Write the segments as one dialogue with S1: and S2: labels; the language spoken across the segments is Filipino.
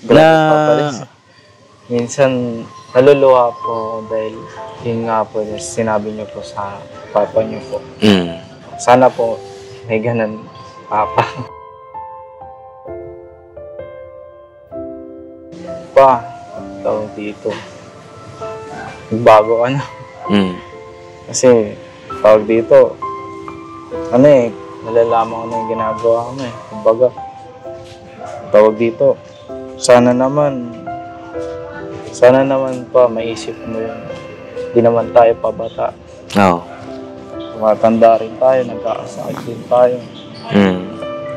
S1: Na minsan naluluha po dahil yun nga po sinabi niyo po sa papa niyo po. Sana po may ganun papa. Pa, tawag dito. Bago ka na. Kasi tawag dito, nalalaman ko na yung ginagawa mo eh. Kumbaga, tawag dito, sana naman pa maisip mo yung di naman tayo pabata.
S2: Oo.
S1: Tumatanda rin tayo, nagkakasakit din tayo.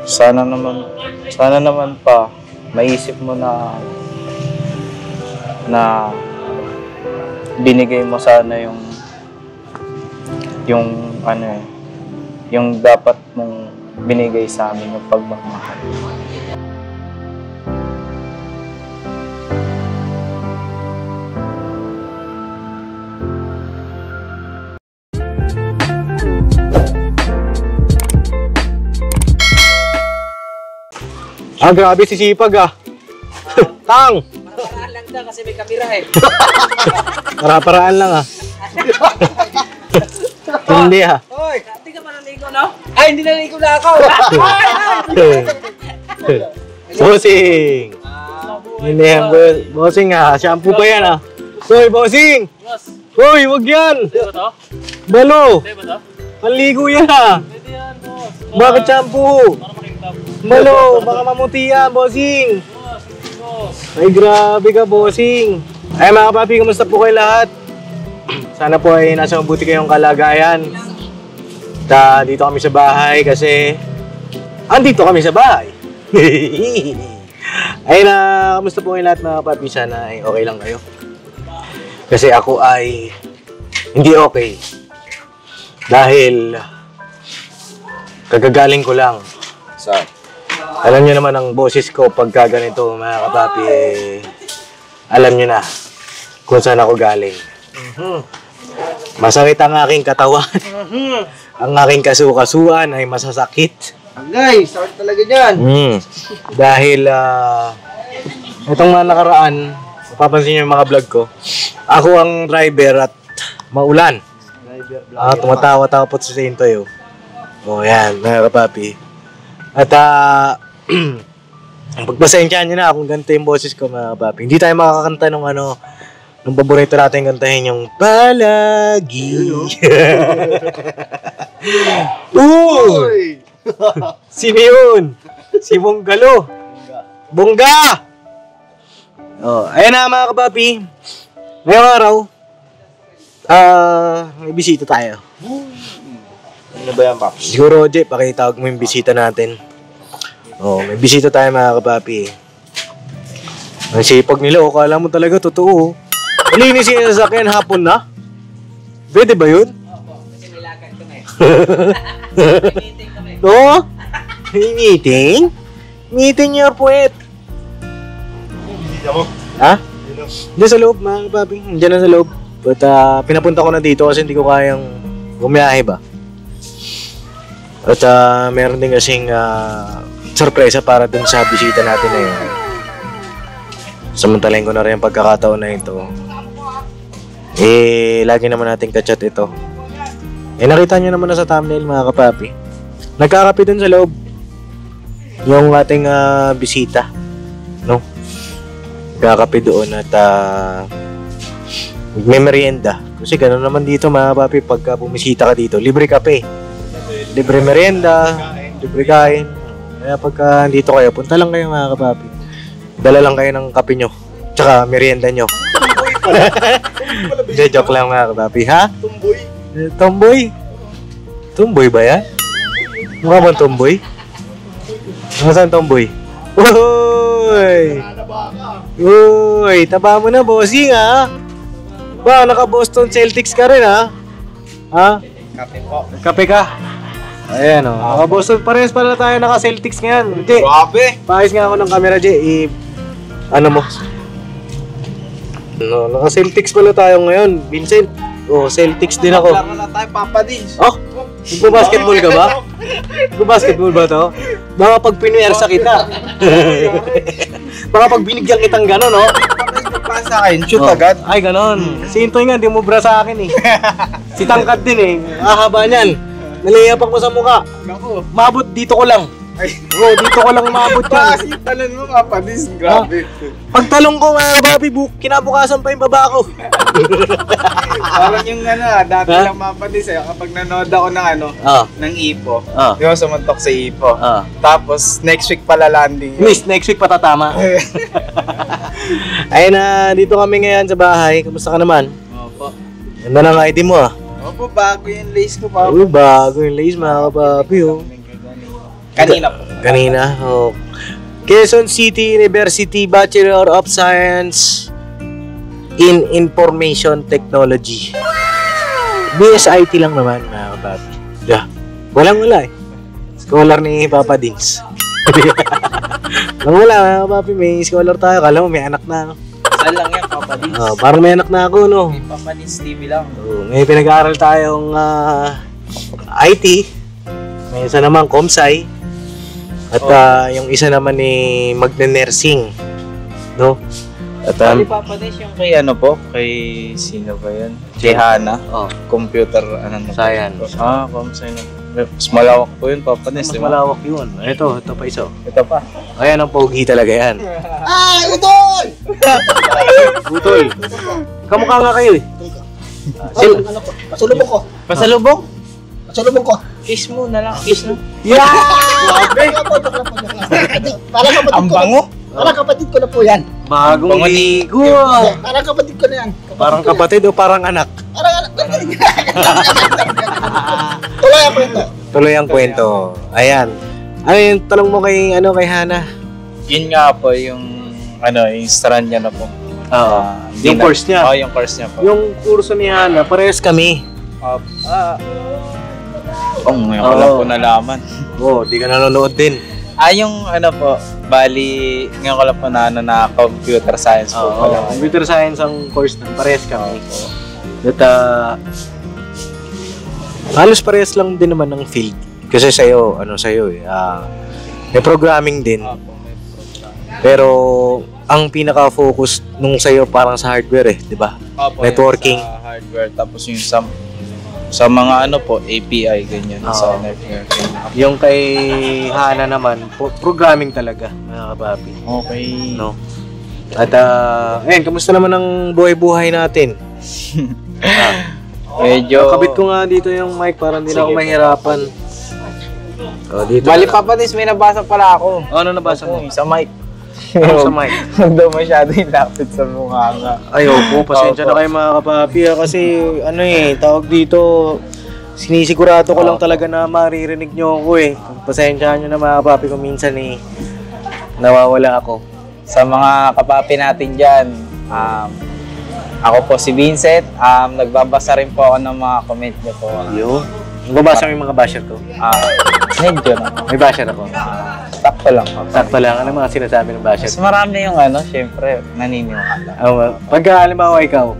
S1: Sana naman pa maisip mo na binigay mo sana yung dapat mong binigay sa amin yung pagmamahal.
S2: Grabe si Sipag Tang!
S3: Paraan lang daw kasi may kamera eh.
S2: Para-paraan lang Hindi
S3: Hoy, hindi ka pa naligo, no? Ay, hindi naligo na ako.
S2: Bossing! Hindi yan, bossing shampoo ba yan Hoy, bossing! Hoy, wag yan!
S3: Hindi ba to?
S2: Balo!
S3: Hindi ba to?
S2: Panligo yan
S3: Pwede yan, boss.
S2: Bakit shampoo?
S3: Para makingtab.
S2: Balo, baka mamuti yan, bossing! Ay, grabe ka, bossing! Ay, mga papi, kumusta po kayo lahat? Sana po ay nasa mabuti kayong kalagayan. Dito kami sa bahay kasi andito kami sa bahay. Ay kamusta po kayo lahat mga papi? Sana ay okay lang kayo. Kasi ako ay hindi okay. Dahil kagagaling ko lang. Alam nyo naman ang boses ko pagka ganito mga kapapi alam nyo na kung saan ako galing. Masakit ang aking katawan. Ang aking kasukasuan ay masasakit.
S4: Guys, sakit talaga dyan.
S2: Dahil itong mga nakaraan, mapapansin nyo yung mga vlog ko, ako ang driver at maulan. Tumatawa-tawa po sa Saintoy. Yan, mga kapapi. At pagpasensyahan nyo na kung ganito yung boses ko mga kapapi. Hindi tayo makakanta nung nung paborito natin kantahin yung Palagi. Uy! Sino yun? Si Bonggalo. Bongga! Ayan na mga kapapi. Ngayong araw, may bisita tayo.
S4: Ano ba yan, Paps?
S2: Siguro, Jeff, pakitawag mo yung bisita natin. May bisita tayo mga kapapi. Ang sipag nila, kala mo talaga totoo. Malinis yung sasakyan hapon na? Pwede ba yun?
S3: Opo, kasi may lakad kami. Meeting kami.
S2: Oo? May meeting? Meeting your puwet.
S4: Hindi mo.
S2: Ha? Diyan sa loob mga kapapi. Diyan na sa loob. But pinapunta ko na dito kasi hindi ko kayang bumiyahe ba. At meron din kasing sorpresa para dun sa bisita natin na yun. Samantalahin ko na rin ang pagkakataon na ito. Lagi naman natin kachat ito. Nakita nyo naman na sa thumbnail mga kapapi. Nagkakape dun sa loob. Yung ating bisita. No? Nagkakape doon at may merienda. Kasi gano'n naman dito mga kapapi. Pagka bumisita ka dito, libre kape. Libre merienda. Libre kain. Kaya pagka dito kayo, punta lang kayo mga kapapi. Dala lang kayo ng kape nyo. Tsaka merienda nyo. Hindi, joke lang mga kapapi. Ha?
S4: Tumboy.
S2: Tomboy? Tomboy ba yan? Mukha bang tomboy? Saan tomboy? Uy! Uy! Taba mo na, bossing ha? Ba, naka-Boston Celtics ka rin ha? Ha?
S4: Kape po.
S2: Kape ka? Ayan o. Naka-Boston, parehas pala tayo naka-Celtics ngayon. Jay,
S4: Grabe.
S2: paayos nga ako ng camera, Jay. Ano mo? No, naka-Celtics pala tayo ngayon, Vincent. Celtics din ako.
S4: Wala na tayo, Papa Dins.
S2: Nagpo-basketball ka ba? Nagpo-basketball ba to? Baka pag pinuwersa kita. Baka pag binigyan kitang gano'n, no?
S4: Pasa sa akin, shoot agad.
S2: Ay, gano'n. Si Intoy nga, di mo bra sa akin eh. Si Tangkad din eh. Haba niyan. Nalayapak mo sa mukha.
S4: Naku.
S2: Mabot dito ko lang.
S4: Ay.
S2: Oo, dito ko lang mabot yan.
S4: Kasi talon mo, papadis. Grabe.
S2: Pagtalong ko mga Bobby, kinabukasan pa yung baba ko.
S4: Parang yung dati lang mapadis eh. Kapag nanood ako ng ng Ipo. Di ba sumuntok sa Ipo. Tapos, next week pala landing yun.
S2: Miss, next week patatama. Ayun na, dito kami ngayon sa bahay. Kamusta ka naman?
S4: Opo.
S2: Ganda ng ID mo ah.
S4: Opo, bago yung lace ko pa.
S2: Uy, bago yung lace mga kapapi oh.
S4: Kanina po.
S2: Kanina, oh. Quezon City University Bachelor of Science in Information Technology. BSIT lang naman mga kapapi. Walang-wala eh. Scholar ni Papa Dings. Walang-wala mga kapapi, may scholar tayo. Kala mo may anak na no?
S4: Saan lang yan, papadis?
S2: Oh, parang may anak na ako no?
S4: May papadis TV lang.
S2: Oh, may pinag-aaral tayong IT. May isa naman Comsci. At yung isa naman ni magne-nursing. No? At
S1: Bali papadis yung kay kay sino ba yun? Kay Hana. Computer,
S2: Science.
S1: Comsci na. Mas malawak po yun, papadis.
S2: Mas malawak yun. Ito pa isa.
S1: Ito pa.
S2: Ayan ang pogi talaga yan.
S4: Utol!
S2: Utol. Kamukha nga kayo eh.
S4: Pasulubok ko.
S1: Pasalubong?
S4: Pasulubok ko.
S1: Kiss mo na lang. Kiss na.
S2: Yeah!
S4: Parang kapatid
S1: Ang bango.
S4: Parang kapatid ko na po yan.
S2: Bagong ligo.
S4: Parang kapatid ko na yan.
S2: Parang kapatid o parang anak?
S4: Parang anak ko. Tuloy ang kwento.
S2: Tuloy ang kwento. Ayan. Ano yung tanong mo kay Hana?
S1: Yun nga po, yung yung strand niya na po.
S2: Oo. Yung course niya?
S1: Oo, yung course niya po.
S2: Yung kurso ni Hana, parehas kami.
S1: Ngayon ko lang po nalaman.
S2: Oo, di ka nanonood din.
S1: Yung po, bali, ngayon ko lang po na computer science po pala.
S2: Computer science ang course nun, parehas kami. At halos parehas lang din naman ng field. Kasi sa'yo, may programming din. Pero ang pinaka-focus nung sa'yo parang sa hardware di ba? Networking.
S1: Sa hardware, tapos yung sa mga API, ganyan, sa networking.
S2: Yung kay Hana naman, programming talaga, mga kapapi.
S1: Okay.
S2: No? At kamusta naman ang buhay-buhay natin?
S1: Medyo...
S2: Kabit ko nga dito yung mic para hindi na ako mahirapan. Dito.
S1: Bali, papadis, may nabasa pala ako.
S2: Ano nabasa mo?
S1: Sa mic.
S2: Sa mic?
S1: Huwag daw masyado yung lapit sa mukha nga.
S2: Ay, opo. Pasensya na kayo mga kapapi. Kasi, tawag dito, sinisigurado ko lang talaga na maririnig nyo ako Pasensya nyo na mga kapapi kung minsan nawawala ako.
S1: Sa mga kapapi natin dyan, ako po si Vincent. Nagbabasa rin po ako ng mga comment nyo po.
S2: Yun. Nagbabasa mo yung mga basher ko?
S1: Medyo na.
S2: May basher ako?
S1: Sakto lang.
S2: Sakto lang. Ano mga sinasabi ng basher?
S1: Mas marami yung syempre, naniniwala.
S2: Pagka halimbawa ikaw,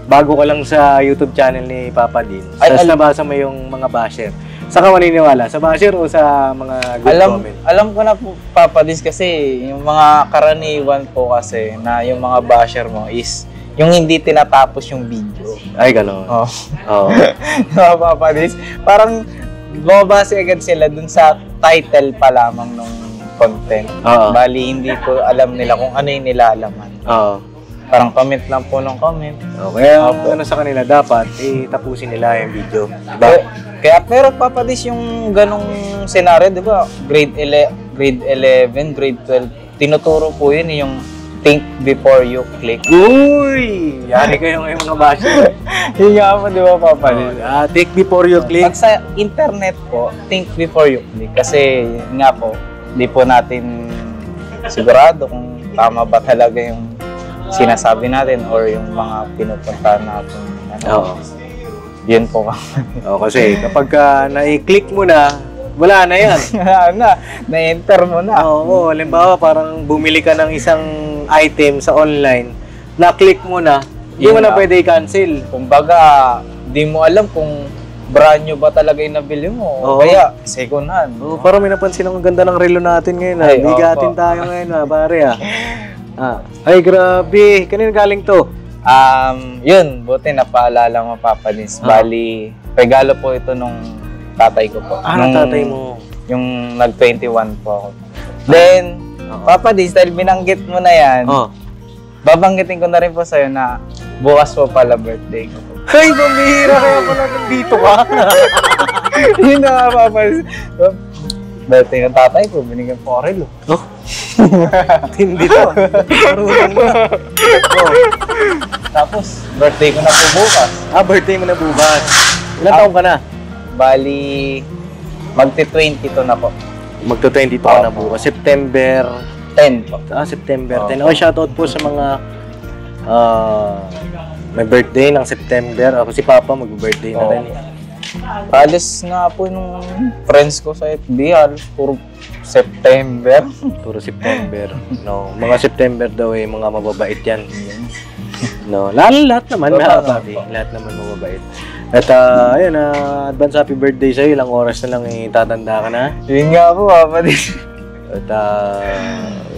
S2: bago ka lang sa YouTube channel ni Papa Din, tapos nabasa mo yung mga basher, saan ka maniniwala? Sa basher o sa mga good comment?
S1: Alam ko na po, Papa Din, kasi yung mga karaniwan po kasi na yung mga basher mo is yung hindi tinatapos yung video.
S2: Ay, gano'n. Oo.
S1: Papa Din, parang bumabase agad sila dun sa title pa lamang ng content. Bali, hindi po alam nila kung ano yung nilalaman. Parang comment lang po ng comment.
S2: Kaya sa kanila, dapat tapusin nila yung video. Diba?
S1: Kaya pero papadis yung ganong senaryo, di ba? Grade 11, grade 12, tinuturo po yun yung think before you click.
S2: Uy! Yari kayo ngayon mga basher.
S1: Yun nga po, di ba, papadis?
S2: Think before you click.
S1: Pag sa internet po, think before you click. Kasi nga po, di po natin sigurado kung tama ba talaga yung sinasabi natin or yung mga pinupuntahan natin. Yun po.
S2: Kasi kapag na-click mo na, wala na yan.
S1: Na-enter mo na.
S2: Oo, halimbawa parang bumili ka ng isang item sa online, na-click mo na, hindi mo na pwede i-cancel.
S1: Kumbaga, di mo alam kung brand new ba talaga yung nabili mo. O kaya, second hand.
S2: Parang may napansin ang ganda ng relo natin ngayon. Bigatin tayo ngayon, pare. Ay, grabe. Kanina galing to?
S1: Yun, buti napaalala mo, Papa Dins. Bali, regalo po ito nung tatay ko po.
S2: Nung tatay mo?
S1: Yung nag-21 po ako. Then, Papa Dins, dahil binanggit mo na yan, babanggitin ko na rin po sa'yo na bukas po pala birthday ko po.
S2: Ay, bumihira kaya pala nandito ka.
S1: Yun na nga, Papa Dins. Birthday ng tatay ko, binigyan po ako relo.
S2: Hindi to. Marunong mo.
S1: Tapos, birthday ko na po bukas.
S2: Birthday mo na bukas. Ilan taong ka na?
S1: Bali, magti-22 na po.
S2: Magto-22 ka na bukas. September
S1: 10 po.
S2: September 10. Okay, shoutout po sa mga may birthday ng September. Ako si Papa mag-birthday na rin.
S1: Alis nga po nung friends ko sa FB, halos puro September.
S2: Puro September. No, mga September daw mga mababait yan. No, lahat naman, lahat naman mababait. At ayun, advance happy birthday sa'yo. Ilang oras na lang tatanda ka na.
S1: Yun nga po, Papa Dins.
S2: At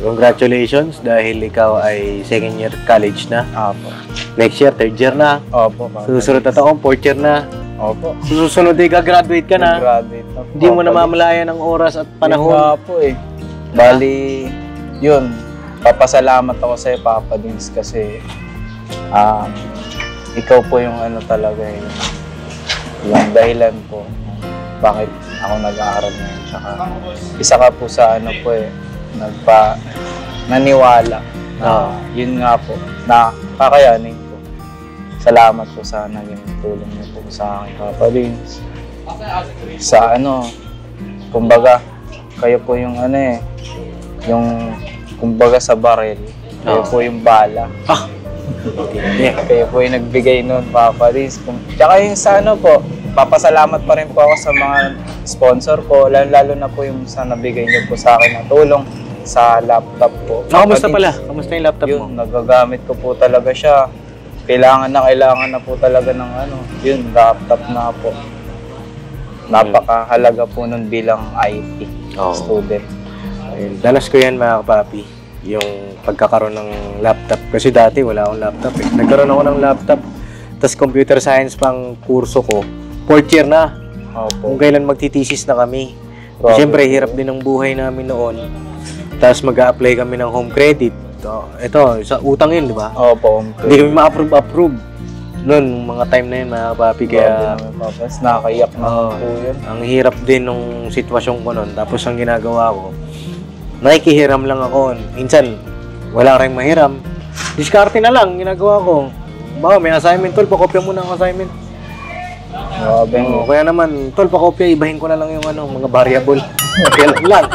S2: congratulations dahil ikaw ay second year college na.
S1: Opo.
S2: Next year, third year na.
S1: Opo, Papa.
S2: Susunod na taong, fourth year na.
S1: Opo.
S2: Susunod ay gagraduate ka na.
S1: Graduate na po.
S2: Hindi mo na mamalayan ang oras at panahon.
S1: Yun nga po Bali, yun. Papasalamat ako sa'yo, Papa Dins, kasi ikaw po yung talaga yung dahilan po bakit ako nag-aaral ngayon. Tsaka isa ka po sa naniwala na yun nga po, na kakayanin ko. Salamat po sa naging tulong niyo po sa akin, Papa Dins. Sa kumbaga, kayo po yung yung kumbaga sa baril, kayo po yung bala. Kayo po yung nagbigay nun, Papa Dins. Tsaka yung sa papasalamat pa rin po ako sa mga sponsor ko, lalo na po yung sa nabigay niyo po sa akin na tulong sa laptop po.
S2: Kamusta pala? Kamusta yung laptop mo?
S1: Yun, nagagamit ko po talaga siya. Kailangan na po talaga ng yun, laptop na po. Napakahalaga po nun bilang IT student.
S2: Ayun, danas ko yan mga kapapi, yung pagkakaroon ng laptop. Kasi dati wala akong laptop Nagkaroon ako ng laptop, tas computer science pang kurso ko. Fourth year na. Kung kailan magtitesis na kami. Siyempre, hirap din ang buhay namin noon. Tapos mag-a-apply kami ng home credit. Ito, sa utang yun, di ba?
S1: Opo.
S2: Hindi kami ma-approve. Noon, mga time na yun, mga papi, kaya...
S1: Nakakaiyak na po yun.
S2: Ang hirap din nung sitwasyon ko noon. Tapos ang ginagawa ko, nakikihiram lang ako. Minsan, wala rin mahiram. Diskarte na lang, ginagawa ko. Baka may assignment, tol, pakopya muna ang assignment. Kaya naman, tol, pakopya, ibahin ko na lang yung mga variable. Kaya lang.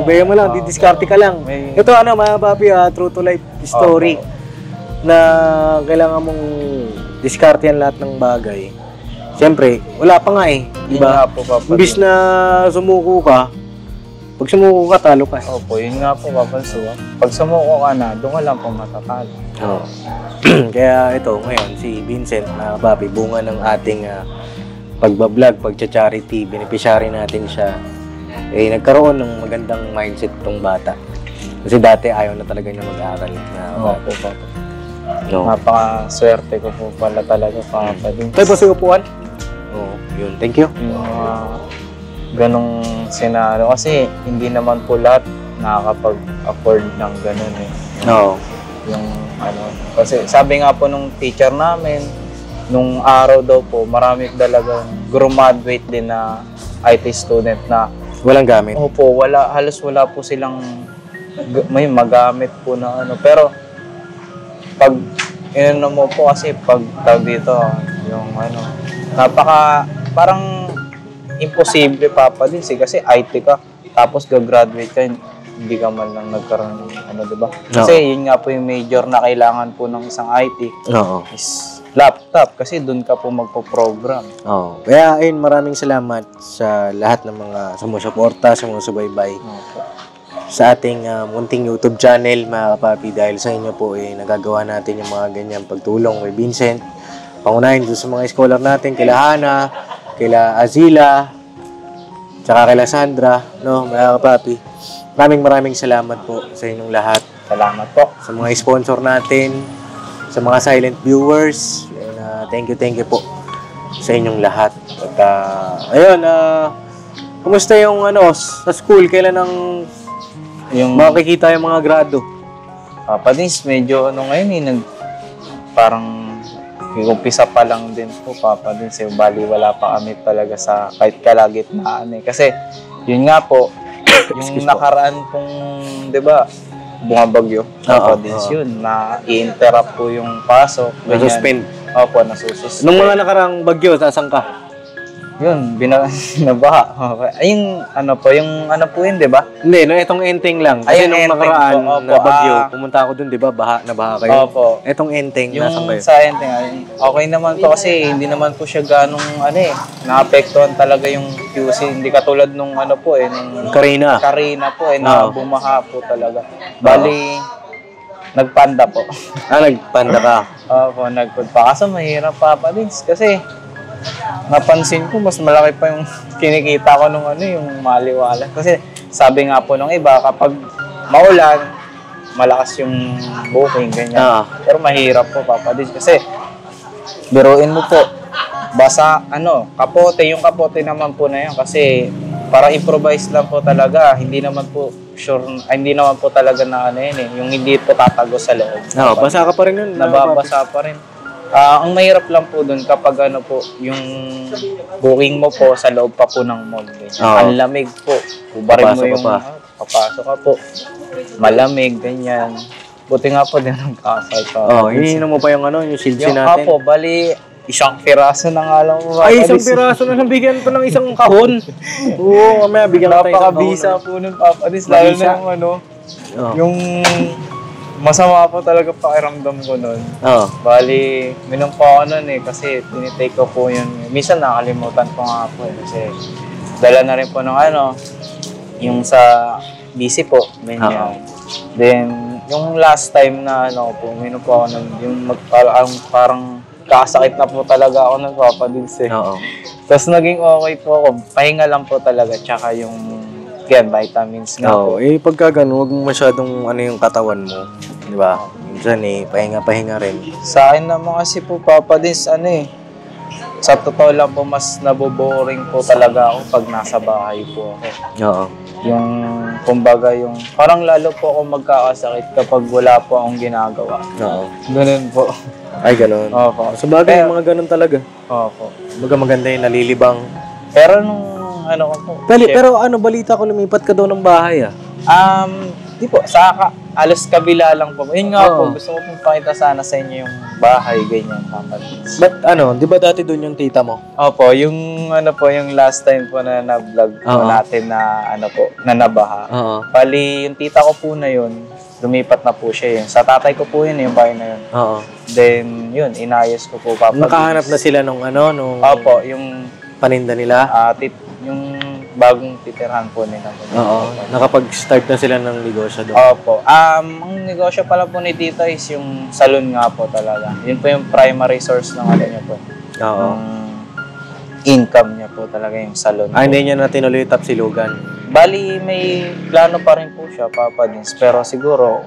S2: Ibahin mo lang, didiskarte ka lang. Ito mga papi, true to life story. Na kailangan mong diskartehan lahat ng bagay. Siyempre, wala pa nga diba? Imbis na sumuko ka, pag sumuko ka, talo ka.
S1: Opo, yun nga po, Papa Dins. Pag sumuko ka na, doon ka lang po matatalo.
S2: Kaya ito, ngayon, si Vincent, mga papi, bunga ng ating pagbablog, pagcha-charity, beneficiary natin siya. Nagkaroon ng magandang mindset tong bata. Kasi dati ayaw na talaga niya mag-aaral.
S1: Opo, Papa. Napaka-swerte ko po pala talaga, Papa Dins.
S2: Tayo po sa upuan? Yun. Thank you.
S1: Yung ganong senaryo. Kasi hindi naman po lahat nakakapag-afford ng ganon Yung kasi sabi nga po nung teacher namin, nung araw daw po, marami talagang graduate din na IT student na
S2: walang gamit.
S1: Opo, halos wala po silang may magamit po na pero pag mo po kasi pag tawag dito, yung parang imposible, Papa Dins, kasi IT ka, tapos gagraduate ka, hindi ka man lang nagkaroon ng diba? Kasi yun nga po yung major na kailangan po ng isang IT is laptop, kasi doon ka po magpo-program.
S2: Kaya ayun, maraming salamat sa lahat ng mga sumusuporta, sumusubaybay sa ating munting YouTube channel, mga kapapi. Dahil sa inyo po nagagawa natin yung mga ganyang pagtulong kay Vincent. Pangunahin doon sa mga scholar natin, kila Hana, kila Azila, tsaka kila Sandra, mga kapapi. Maraming salamat po sa inyong lahat.
S1: Salamat po.
S2: Sa mga sponsor natin, sa mga silent viewers, thank you po sa inyong lahat. At ayun, kumusta yung sa school? Kailan yung makikita yung mga grado?
S1: Papa Dins, medyo ngayon parang umpisa pa lang din po, Papa Dins. Bali, wala pa kami talaga sa kahit kalagitnaan Kasi, yun nga po, yung nakaraan pong, di ba, bumabagyo, Papa Dins, yun, na-i-interrupt po yung pasok.
S2: Na-suspend?
S1: Opo, nasususpend.
S2: Nung mga nakarang bagyo, saan ka?
S1: Yun, nabaha. Okay. Yung po yun, di ba?
S2: Hindi, itong enteng lang. Kasi nung nakaraan na bagyo, pumunta ako dun, di ba? Nabaha kayo.
S1: Opo.
S2: Itong enteng, nasan kayo?
S1: Yung sa enteng, okay naman po kasi hindi naman po siya ganong naapektuhan talaga yung QC. Hindi katulad nung nung
S2: Karina
S1: po na bumaha po talaga. Bali, nagpanda po.
S2: Nagpanda ka?
S1: Opo, nagpanda. Kaso mahirap, Papa Dins, kasi napansin ko, mas malaki pa yung kinikita ko nung yung maliwala. Kasi sabi nga po nung iba, kapag maulan, malakas yung booking, ganyan. Pero mahirap po, Papa Dins. Kasi, biruin mo po, basa, kapote. Yung kapote naman po na yun. Kasi, para improvise lang po talaga. Hindi naman po hindi naman po talaga na yung hindi po tatago sa loob.
S2: Basa ka pa rin yun.
S1: Nababasa pa rin. Ang mahirap lang po doon kapag yung booking mo po sa loob pa po ng mall. Ang lamig po. Ubarin mo yung papasok ka po. Malamig, ganyan. Buti nga po din ang kasal pa.
S2: Hinihinom mo pa yung shield
S1: yung
S2: natin.
S1: Yung bali, isang piraso na nga lang.
S2: Ay, isang piraso na nabigyan pa ng isang kahon. Oo, mamaya bigyan ka tayo isang kahon.
S1: Napakabisa po nun, Papa Dins. Lalo na yung masama po talaga pakiramdam ko nun. Bali, minom po ako nun kasi tinitake ko po yun. Minsan nakalimutan ko nga po kasi dala na rin po ng yung sa BC po, ganyan. Then, yung last time na po, minom po ako nun, yung parang kakasakit na po talaga ako nun, Papa Dins Tapos naging okay po ako, pahinga lang po talaga, tsaka yung vitamins nga po.
S2: Pagka gano'n, huwag mo masyadong yung katawan mo. Di ba? Minsan pahinga-pahinga rin.
S1: Sa akin naman kasi po, Papa Dins, sa totoo lang po, mas naboboring po talaga ako pag nasa bahay po ako. Yung, kumbaga, parang lalo po ako magkakasakit kapag wala po akong ginagawa. Ganun po.
S2: Ay, ganun.
S1: Opo.
S2: Sa bagay, mga ganun talaga.
S1: Opo.
S2: Maganda yung nalilibang.
S1: Pero nung ko po.
S2: Pero balita ko lumipat ka daw ng bahay
S1: Di po, alas kabila lang po. Yun nga po, gusto ko pong pakita sana sa inyo yung bahay, ganyan, Papa Dins.
S2: But di ba dati doon yung tita mo?
S1: Opo, yung yung last time po na na-vlog po natin na na nabaha. Bali, yung tita ko po na yun, lumipat na po siya yun. Sa tatay ko po yun, yung bahay na yun. Then, yun, inayos ko po, Papa Dins.
S2: Nakahanap na sila nung
S1: Opo, yung
S2: paninda nila?
S1: yung bagong titirhan po nila.
S2: Nakapag-start na sila ng negosyo doon.
S1: Opo. Ang negosyo pala po ni Tita is yung salon nga po talaga. Yun po yung primary source ng niya po. Income niya po talaga yung salon.
S2: Hindi niya na tinuloy yung tapsilugan.
S1: Bali, may plano pa rin po siya, Papa Dins. Pero siguro,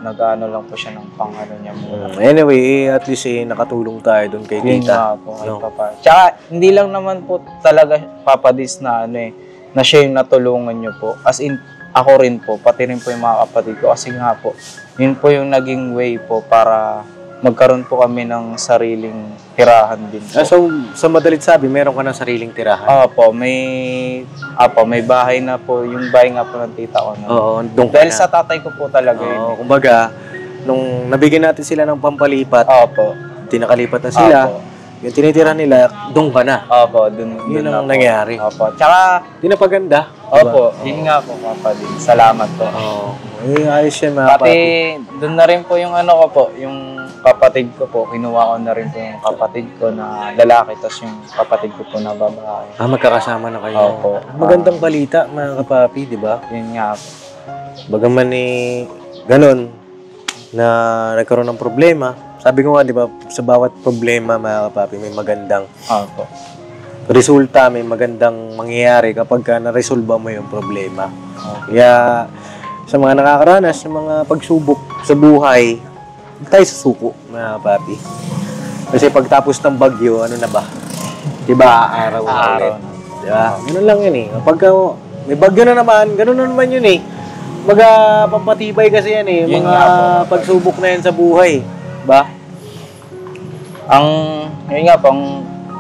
S1: nag-ano lang po siya ng pang-ano niya muna.
S2: Anyway, at least nakatulong tayo doon kay
S1: Yun
S2: tita.
S1: Nga po, kay Papa. Tsaka, hindi lang naman po talaga, Papa Dins, na na siya yung natulungan niyo po. As in, ako rin po, pati rin po yung mga kapatid ko. Kasi nga po, yun po yung naging way po para magkaroon po kami ng sariling tirahan din po.
S2: So, sa madalit sabi, meron ka ng sariling tirahan?
S1: May bahay na po, yung bahay nga po ng tita ko.
S2: Doon ka
S1: dahil
S2: na.
S1: sa tatay ko po talaga yun.
S2: Kumbaga, nung nabigyan natin sila ng pampalipat, di nakalipat na sila, yung tinitira nila, doon ka na.
S1: Dun
S2: yun
S1: na
S2: ang nangyari.
S1: Tsaka,
S2: di napaganda.
S1: Yun nga po, Papa Din. Salamat po.
S2: Ayos yan, mga
S1: pati, doon na rin po yung ko po, yung kapatid ko po, kinuha ko na rin po yung kapatid ko na lalaki, tapos yung kapatid ko po na babae.
S2: Magkakasama na kayo. Magandang balita, mga kapapi, di ba?
S1: Yun nga po.
S2: Bagaman ganun, na nagkaroon ng problema. Sabi ko nga, di ba, sa bawat problema, mga kapapi, may magandang resulta, may magandang mangyayari kapag na-resolve mo yung problema. Kaya, sa mga nakakaranas ng mga pagsubok sa buhay, huwag tayo susuko, mga papi. Kasi pagtapos ng bagyo, ano na ba? Diba, araw na ulit. Diba? Ganun lang yun eh. Pagka may bagyo na naman, ganun na naman yun eh. Pampatibay kasi yan eh.
S1: Yun
S2: Mga pagsubok na yan sa buhay. Diba?
S1: Yun nga po, ang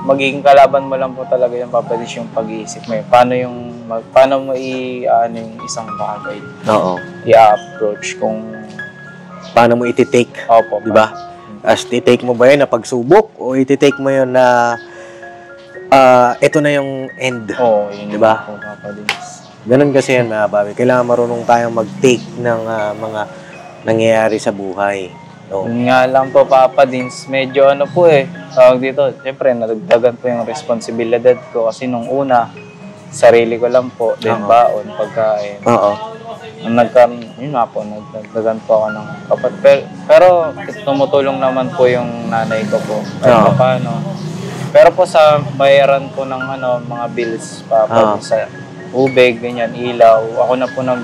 S1: magiging kalaban mo lang po talaga yung papadis yung pag-iisip mo. Paano mo ano yung isang bagay.
S2: Oo.
S1: I-approach kung...
S2: Paano mo iti-take?
S1: Opo.
S2: Diba? As iti-take mo ba yun na pagsubok o iti-take mo yun na ito na yung end?
S1: Oo, yun
S2: diba?
S1: Po, papadis.
S2: Ganun kasi yan, mga babi. Kailangan marunong tayong mag-take ng mga nangyayari sa buhay. No?
S1: Yun nga lang po, Papa Dins, medyo ano po tawag dito, siyempre, nadagdagan po yung responsibilidad ko kasi nung una, sarili ko lang po, then baon, pagkain.
S2: Oo.
S1: Yun nga po, nagdagdagan po ako ng kapatid. Pero tumutulong naman po yung nanay ko po. Kahit paano. Pero po sa bayaran po ng mga bills, Papa, sa ubig, ganyan, ilaw, ako na po nun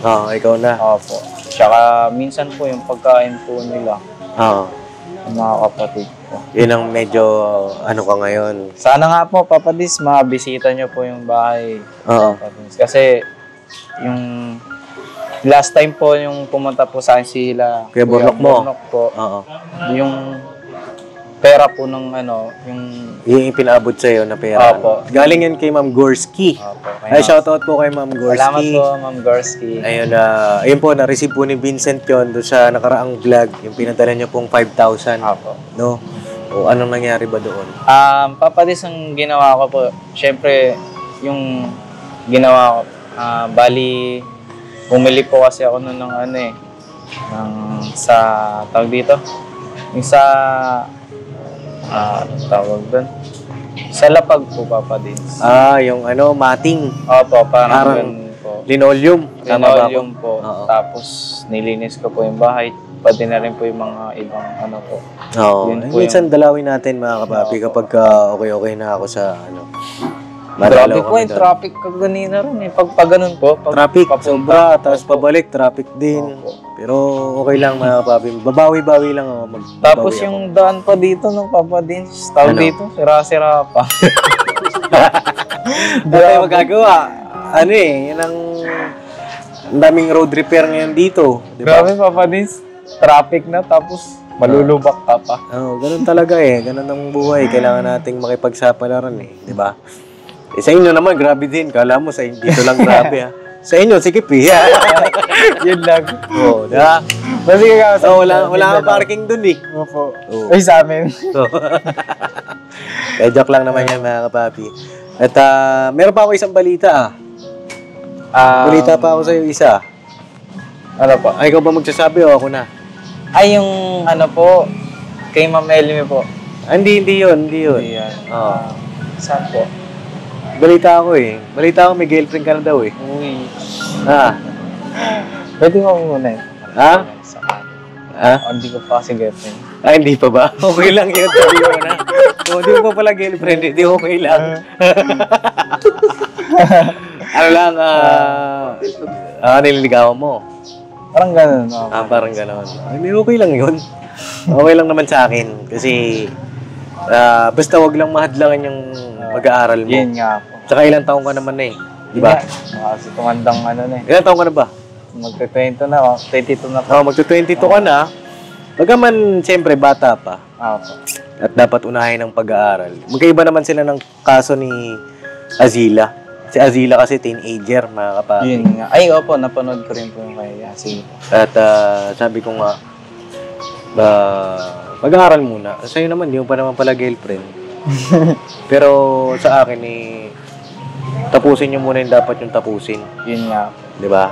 S2: Oo, ikaw na.
S1: Opo. Tsaka minsan po yung pagkain po nila.
S2: Oo.
S1: Yung mga kapatid ko.
S2: Yun ang medyo ka ngayon.
S1: Sana nga po, Papa Dis, bisita nyo po yung bahay.
S2: Oo.
S1: Kasi yung last time po yung pumunta po sa akin sila.
S2: Kuya Bornok mo?
S1: Bornok po.
S2: Oo.
S1: Yung pera po ng
S2: Yung ipinaabot sa'yo na pera.
S1: Opo.
S2: Galing yan kay Ma'am Gorski.
S1: Opo.
S2: Ay, shoutout po kay Ma'am Gorski.
S1: Salamat po, Ma'am Gorski.
S2: Ayun po, na-receive po ni Vincent yun doon sa nakaraang vlog. Yung pinadala niyo pong 5,000.
S1: Opo.
S2: No? O anong nangyari ba doon?
S1: Papa Dis, ang ginawa ko po, syempre, yung ginawa ko, bali, bumili po kasi ako noon ng sa, tawag dito, yung sa, tawag doon, sa lapag po, Papa Dis.
S2: Yung mating.
S1: Opo, parang ganun po.
S2: Linoleum.
S1: Linoleum po.
S2: Oo.
S1: Tapos, nilinis ko po yung bahay. Pati na rin po yung mga ibang po.
S2: Oo.
S1: Yun po
S2: Minsan dalawin natin, mga kapapi, kapag okay na ako sa
S1: Grabe po yung traffic kaganina rin Pag ganun po.
S2: Traffic, sobra. Tapos pabalik, traffic din. Pero okay lang, mga kapapi. Babawi-bawi lang ako.
S1: Tapos yung daan pa dito ng Papa Dins, tawag dito, sira-sira pa.
S2: Hindi tayo magagawa. Yan ang daming road repair ngayon dito. Diba?
S1: Grabe, Papa Dins. Traffic na, tapos malulubak ka pa.
S2: Ganun talaga Ganun ang buhay. Kailangan nating makipagsapalaran Diba? Sa inyo naman, grabe din. Kala mo, dito lang grabe Sa inyo, sikip
S1: Yun lang.
S2: Oo, diba?
S1: Sige ka.
S2: Wala kang parking dun
S1: Opo. Ay, sa amin.
S2: Joke lang naman yan, mga kapapi. At meron pa ako isang balita balita pa ako sa'yo isa.
S1: Ano po?
S2: Ikaw ba magsasabi o ako na?
S1: Ay, yung po, kay Ma'am Elmi po.
S2: Hindi yun.
S1: Hindi yan. Saan po?
S2: Balita ako Balita ako may girlfriend ka na daw
S1: Uy.
S2: Pwede
S1: mo muna Hindi ko pa kasi girlfriend.
S2: Hindi pa ba? Okay lang yun. Sabi mo na. Hindi mo pa pala girlfriend. Hindi okay lang. Nililigawan mo.
S1: Parang gano'n.
S2: Parang gano'n. Hindi, okay lang yun. Okay lang naman sa akin. Kasi, basta wag lang mahadlangan yung mag-aaral mo.
S1: Yun nga po.
S2: Tsaka ilang taong ka naman Diba?
S1: Kasi tumandang
S2: Ilang taong ka na ba?
S1: Magte-22 na. 22 na po.
S2: Magte-22 ka na. Bagaman, siyempre, bata pa.
S1: Opo.
S2: At dapat unahin ang pag-aaral. Magkaiba naman sila ng kaso ni Azila. Si Azila kasi teenager, mga kapatid.
S1: Yun nga. Ay, opo, napanood ko rin po yung kay Azila.
S2: At sabi ko nga, pag-aaral muna. Sa'yo naman, di mo pa naman pala girlfriend. Pero sa akin, tapusin nyo muna yung dapat yung tapusin.
S1: Yun nga.
S2: Diba?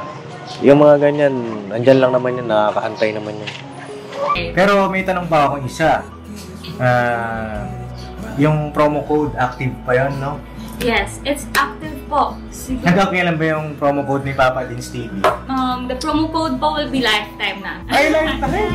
S2: Yung mga ganyan, andyan lang naman yun, nakakaantay naman yun. Pero may tanong pa akong isa. Yung promo code active pa yun, no?
S5: Yes, it's active po.
S2: Hanggang kailan ba yung promo code ni Papa Dins TV?
S5: The promo code po will be lifetime na.
S2: Ay, lifetime?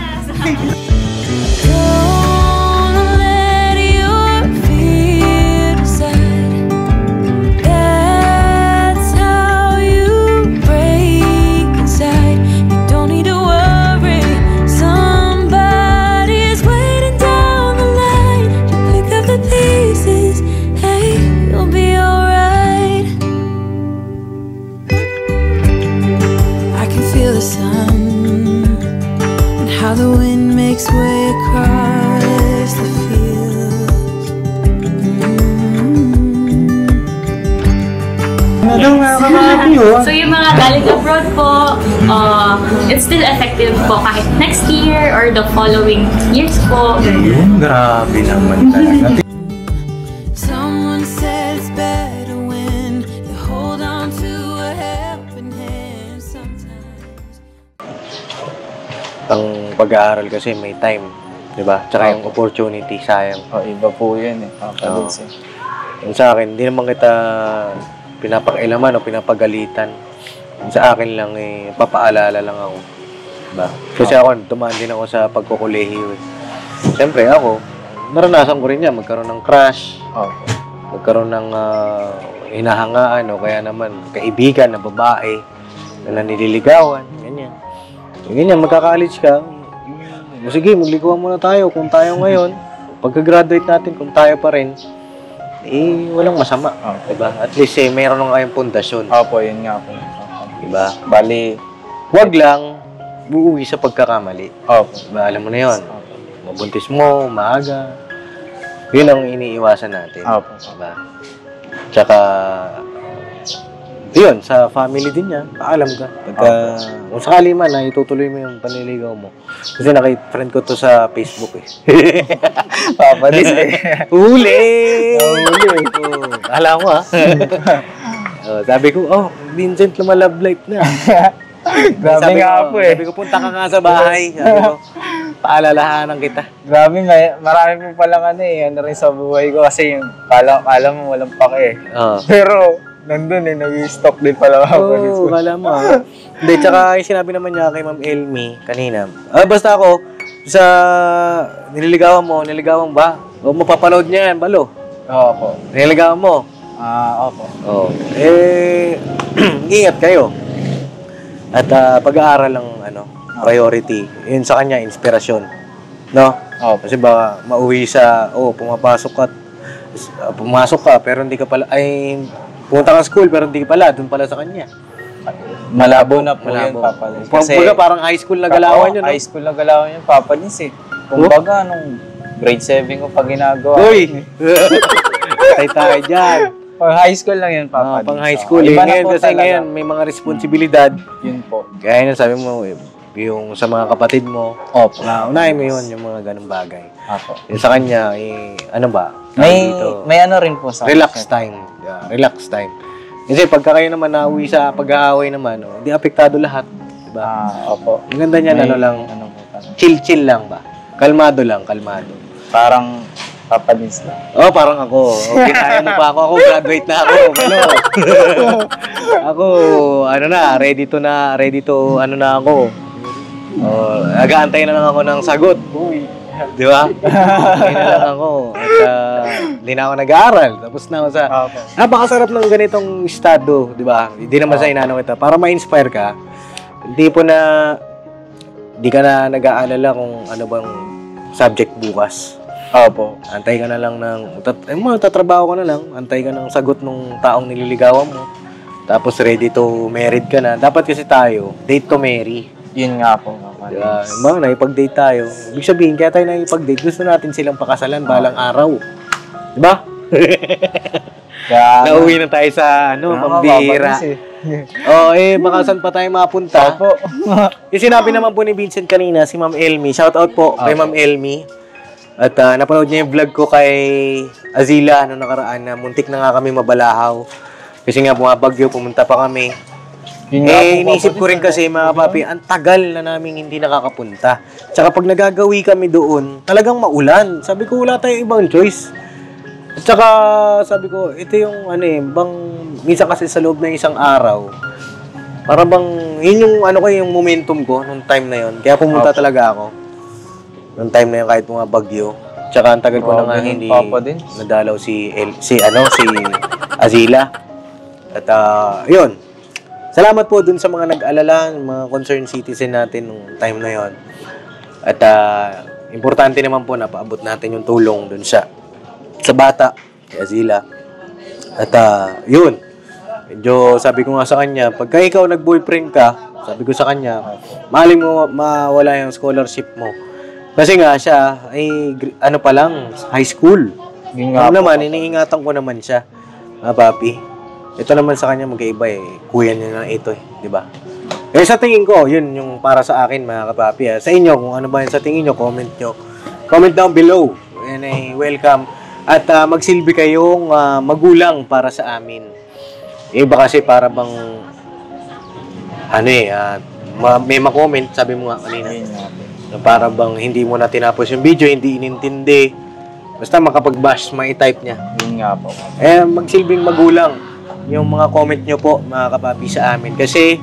S6: how the wind makes way across the fields.
S5: So yung mga galing abroad po, it's still effective po kahit next year or the following years po.
S2: Grabe naman talaga.
S6: Someone said it's better when you hold on to a helping hand sometimes.
S2: Ang pag-aaral kasi may time, di ba? Tsaka yung opportunity, sayang.
S1: Iba po yun eh.
S2: Yung sa akin, hindi naman kita pinapakailaman o pinapagalitan. Yung sa akin lang eh, papaalala lang ako. Diba? Kasi ako, tumaan din ako sa pagkukulehiyo eh. Siyempre ako, naranasan ko rin yan, magkaroon ng crush, magkaroon ng hinahangaan o kaya naman kaibigan na babae na nililigawan, ganyan. Ganyan, magka-college ka, sige, magliguan muna tayo kung tayo ngayon. Pagka-graduate natin, kung tayo pa rin, eh, walang masama. Diba? At least, eh, mayroon lang kayong pundasyon.
S1: Opo, yun nga po.
S2: Diba?
S1: Bali,
S2: Huwag lang uuwi sa pagkakamali.
S1: opo.
S2: Diba? Alam mo na yun. Mabuntis mo, maaga. Yun ang iniiwasan natin.
S1: Opo.
S2: Diba? Tsaka, yun, sa family din niya, paalam ka. Pagka, kung sakali man na itutuloy mo yung panliligaw mo. Kasi friend ko to sa Facebook eh.
S1: Papadis eh.
S2: Huli! Alam mo sabi ko, Vincent, lumalove life na.
S1: Grabe nga po eh.
S2: Sabi ko, punta ka nga sa bahay. Sabi ko, paalalahanan kita.
S1: Grabe, marami po palang ano rin sa buhay ko kasi yung alam mo walang pake eh. Pero, nandun eh, nag-stock din pala ako.
S2: Kala mo Hindi, tsaka yung sinabi naman niya kay Ma'am Elmi kanina. Basta ako, sa nililigawan ba? O mapapanood niya yan, balo.
S1: Opo.
S2: Nililigawan mo.
S1: Opo.
S2: Ingat kayo. At pag-aaral ng priority. Yun sa kanya, inspirasyon. No? Kasi baka mauwi sa, pumasok ka, pero hindi ka pala, pumunta ka school, pero hindi ka pala, dun pala sa kanya.
S1: Malabo na po yun, Papa Lins.
S2: Kasi, parang high school na galawan yun.
S1: High school na galawan yun, Papa Lins eh. Kumbaga, nung grade 7 ko pa ginagawa.
S2: Uy! Patay tayo dyan.
S1: Pang high school lang yun, Papa Lins.
S2: Pang high school. Ngayon, kasi ngayon, may mga responsibilidad.
S1: Yun po.
S2: Kaya yun, sabi mo, yung sa mga kapatid mo, unahin mo yun, yung mga ganung bagay. Yung sa kanya, ano ba?
S1: May ano rin po sa
S2: relax time. Yeah, relax time. Kasi pagka kayo naman nauwi sa pag-aaway naman, hindi apektado lahat. Diba?
S1: Opo.
S2: Yung ganda niyan, chill-chill lang ba? Kalmado lang, kalmado.
S1: Parang Papa Lins lang.
S2: Parang ako. Kinaya mo pa ako. Ako, graduate na ako. Ako, ready to, ako. Nag-aantay na lang ako ng sagot. Di ba? Hindi na lang ako. At hindi na ako nag-aaral. Tapos na ako sa... Napakasarap ng ganitong estado, di ba? Hindi naman sa inano kita. Para ma-inspire ka, hindi po na... Hindi ka na nag-aalala kung ano bang subject bukas.
S1: Opo.
S2: Antay ka na lang ng... tatrabaho ka na lang. Antay ka ng sagot ng taong nililigawan mo. Tapos ready to married ka na. Dapat kasi tayo, date to marry.
S1: Yun nga po.
S2: Diba? Naipag-date tayo. Ibig sabihin, kaya tayo naipag-date, gusto natin silang pakasalan balang araw. Diba? Nauwi na tayo sa, pambihira. Baka saan pa tayo mapunta.
S1: Opo.
S2: Yung sinabi naman po ni Vincent kanina, si Ma'am Elmi. Shout out po kay Ma'am Elmi. At napanood niya yung vlog ko kay Azila nakaraan na muntik na nga kami mabalahaw. Kasi nga bumabagyo, pumunta pa kami. Iniisip ko rin kasi mga papi, ang tagal na namin hindi nakakapunta. Tsaka pag nagagawi kami doon, talagang maulan. Sabi ko, wala tayong ibang choice. At tsaka sabi ko, ito yung minsan kasi sa loob ng isang araw, para bang, yun yung yung momentum ko nung time na yun. Kaya pumunta talaga ako. Nung time na yun kahit mga bagyo. Tsaka ang tagal ko na nga hindi nadalaw si Azila. At yun. Salamat po dun sa mga nag-alala, mga concerned citizen natin nung time na yon. At importante naman po na paabot natin yung tulong dun sa bata, kay Azila. At yun. Medyo sabi ko nga sa kanya, pagka ikaw nag-boyfriend ka, sabi ko sa kanya, maling mo mawala yung scholarship mo. Kasi nga siya, ay ano pa lang, high school. Ako naman, iniingatan ko naman siya, papi. Ito naman sa kanya magkaiba eh. Kuya niya na ito eh, di ba? Eh sa tingin ko, yun yung para sa akin mga kapapi. Sa inyo, kung ano ba yun sa tingin nyo, comment nyo. Comment down below. And welcome. At magsilbi kayong magulang para sa amin. Iba kasi para bang may ma-comment, sabi mo nga kanina, na para bang hindi mo na tinapos yung video, hindi inintindi. Basta makapag-bash, ma-type niya.
S1: Yun nga po.
S2: Magsilbing magulang yung mga comment nyo po, mga kapapi, sa amin. Kasi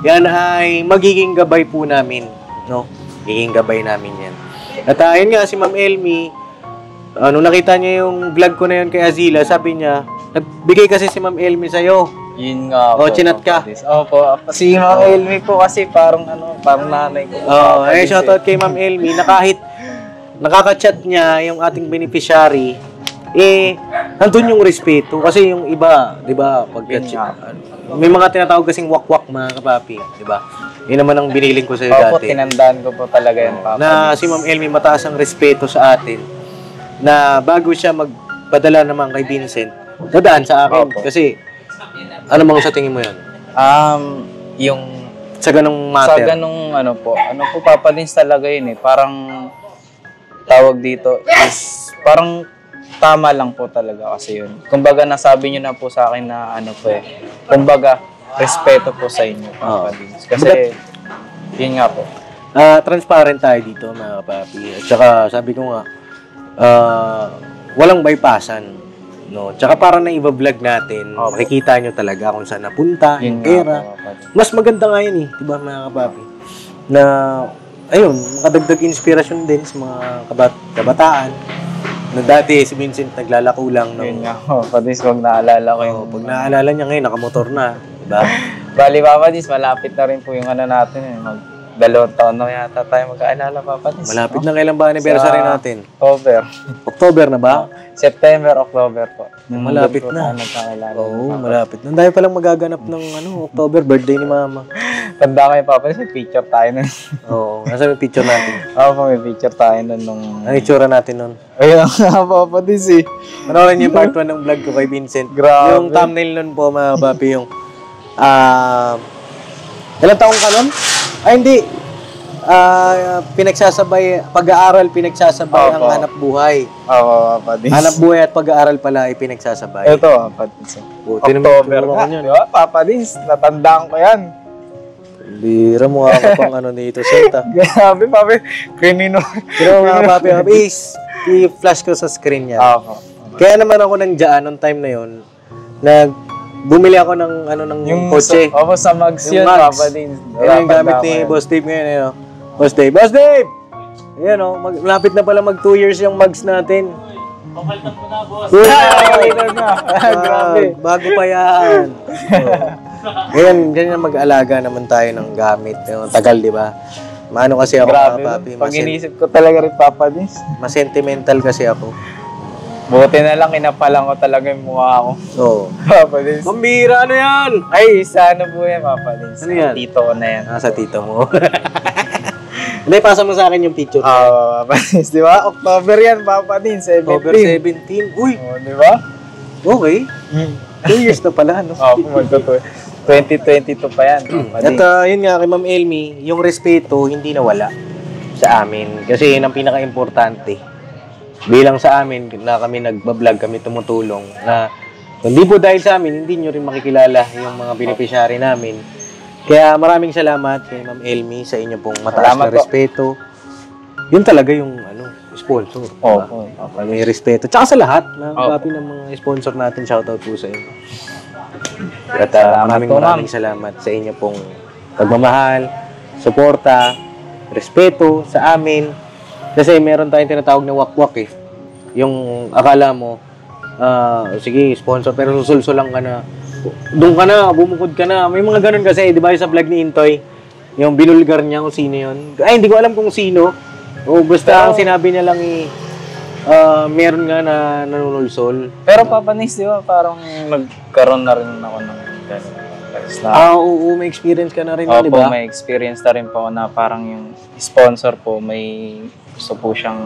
S2: yan ay magiging gabay po namin, no? Magiging gabay namin yan. At ayun nga, si Ma'am Elmi, nung nakita niya yung vlog ko na yun kay Azila, sabi niya, nagbigay kasi si Ma'am Elmi sa'yo.
S1: Yun nga po.
S2: Chinat ka.
S1: Opo. Si Ma'am Elmi po kasi parang nanay ko.
S2: Shoutout kay Ma'am Elmi na kahit nakaka-chat niya yung ating beneficiary, nandun yung respeto. Kasi yung iba, di ba, may mga tinatawag kasing wakwak mga kapapi, di ba? Yun naman ang biniling ko sa'yo dati.
S1: Opo, tinandaan ko po talaga yan, Papa.
S2: Na si Ma'am Elmi mataas ang respeto sa atin. Na bago siya magpadala naman kay Vincent, dadaan sa akin.
S1: Opo.
S2: Kasi, ano bang sa tingin mo yan?
S1: Yung
S2: sa ganong matter.
S1: Sa ganong Papa Dins talaga yun eh. Parang tawag dito is parang tama lang po talaga kasi yun. Kumbaga nasabi nyo na po sa akin na kumbaga respeto po sa inyo, Papa Dins. Kasi yun nga po.
S2: Transparent tayo dito mga papi. At saka sabi ko nga, walang bypassan. No, tsaka para na i-vlog natin, makikita nyo talaga kung saan napunta, yung pera. Mas maganda nga yun eh, di ba mga kapapi? Na, ayun, makadagdag inspirasyon din sa mga kabataan. Na dati si Vincent naglalako lang.
S1: Yun nga, Papadis, kung naalala ko yung...
S2: Pag naalala niya ngayon, nakamotor na, di ba?
S1: Bali, Papadis, malapit na rin po yung natin eh. 2 taon na yata tayo mag-aalala, Papadis.
S2: Malapit na kailan ba anniversary natin?
S1: October
S2: na ba?
S1: September, October po.
S2: Malapit na. Oo, malapit na. Dahil palang magaganap ng October, birthday ni Mama.
S1: Tanda kayo, Papadis, may picture tayo nun.
S2: Oo, nasa may picture natin?
S1: May picture tayo nun nung...
S2: Ano itsura natin nun?
S1: Ayun nga, Papadis eh.
S2: Panoorin niyo yung part 1 ng vlog ko kay Vincent.
S1: Grabe.
S2: Yung thumbnail nun po, mga papi, yung... ilang taong ka nun? Ay, hindi. Pag-aaral, pinagsasabay ang hanap buhay.
S1: Papadis.
S2: Hanap buhay at pag-aaral pala ay pinagsasabay.
S1: Ito, Papadis.
S2: October
S1: nga. Diba, Papadis? Natandaan ko yan.
S2: Bira mo ako pang dito, Seta.
S1: Grabe, Papi. Kanino
S2: mga papi, i-flash ko sa screen yan. Kaya naman ako nandiyan nung time na yun, bumili ako ng ng kotse.
S1: Sa Mags yun, Papadis.
S2: Yan yung gamit ni Boss Dave ngayon. Boss Dave! Ayan malapit na pala mag 2 years yung Mags natin.
S3: Papalitan mo na, boss.
S1: Grabe.
S2: Bago pa yan. Ganyan mag-alaga naman tayo ng gamit. Yung tagal, di ba? Maano kasi ako, papi.
S1: Pag inisip ko talaga rin, Papadis.
S2: Mas-sentimental kasi ako.
S1: Buti na lang, inapalang ko talaga yung mukha ko.
S2: Oo.
S1: Papadis.
S2: Mambira, ano yan?
S1: Ay, isa po yan, Papadis.
S2: Ano yan?
S1: Tito ko na yan.
S2: Sa tito mo. Hindi, pasa mo sa akin yung picture.
S1: Papadis. Di ba? October yan, Papadis. 17.
S2: October 17. Uy!
S1: Di ba?
S2: Okay. 2 years na pala, no?
S1: 2022 pa yan, Papadis.
S2: At yun nga, kay Ma'am Elmi, yung respeto hindi nawala sa amin. Kasi yun ang pinaka-importante. Bilang sa amin, na kami nagbablog, kami tumutulong, na hindi po dahil sa amin, hindi nyo rin makikilala yung mga beneficiary namin. Kaya maraming salamat kay Ma'am Elmi sa inyo pong mataas na respeto. Yun talaga yung sponsor. May respeto. Tsaka sa lahat, papi ng mga sponsor natin, shoutout po sa inyo. At maraming salamat sa inyo pong pagmamahal, suporta, respeto sa amin. Kasi meron tayong tinatawag na wakwak eh. Yung akala mo, sige, sponsor, pero susulsulang ka na. Doon ka na, bumukod ka na. May mga ganun kasi, di ba sa vlog ni Intoy, yung binulgar niya kung sino yun. Ay, hindi ko alam kung sino. O basta ang sinabi niya lang meron nga na nanunulsol.
S1: Pero Papa Nis, di ba, parang nagkaroon na rin ako ng Ganun. Tapos na,
S2: Oo, may experience ka na rin, di
S1: opo,
S2: ba?
S1: may experience na rin po na parang yung sponsor po, may gusto po siyang...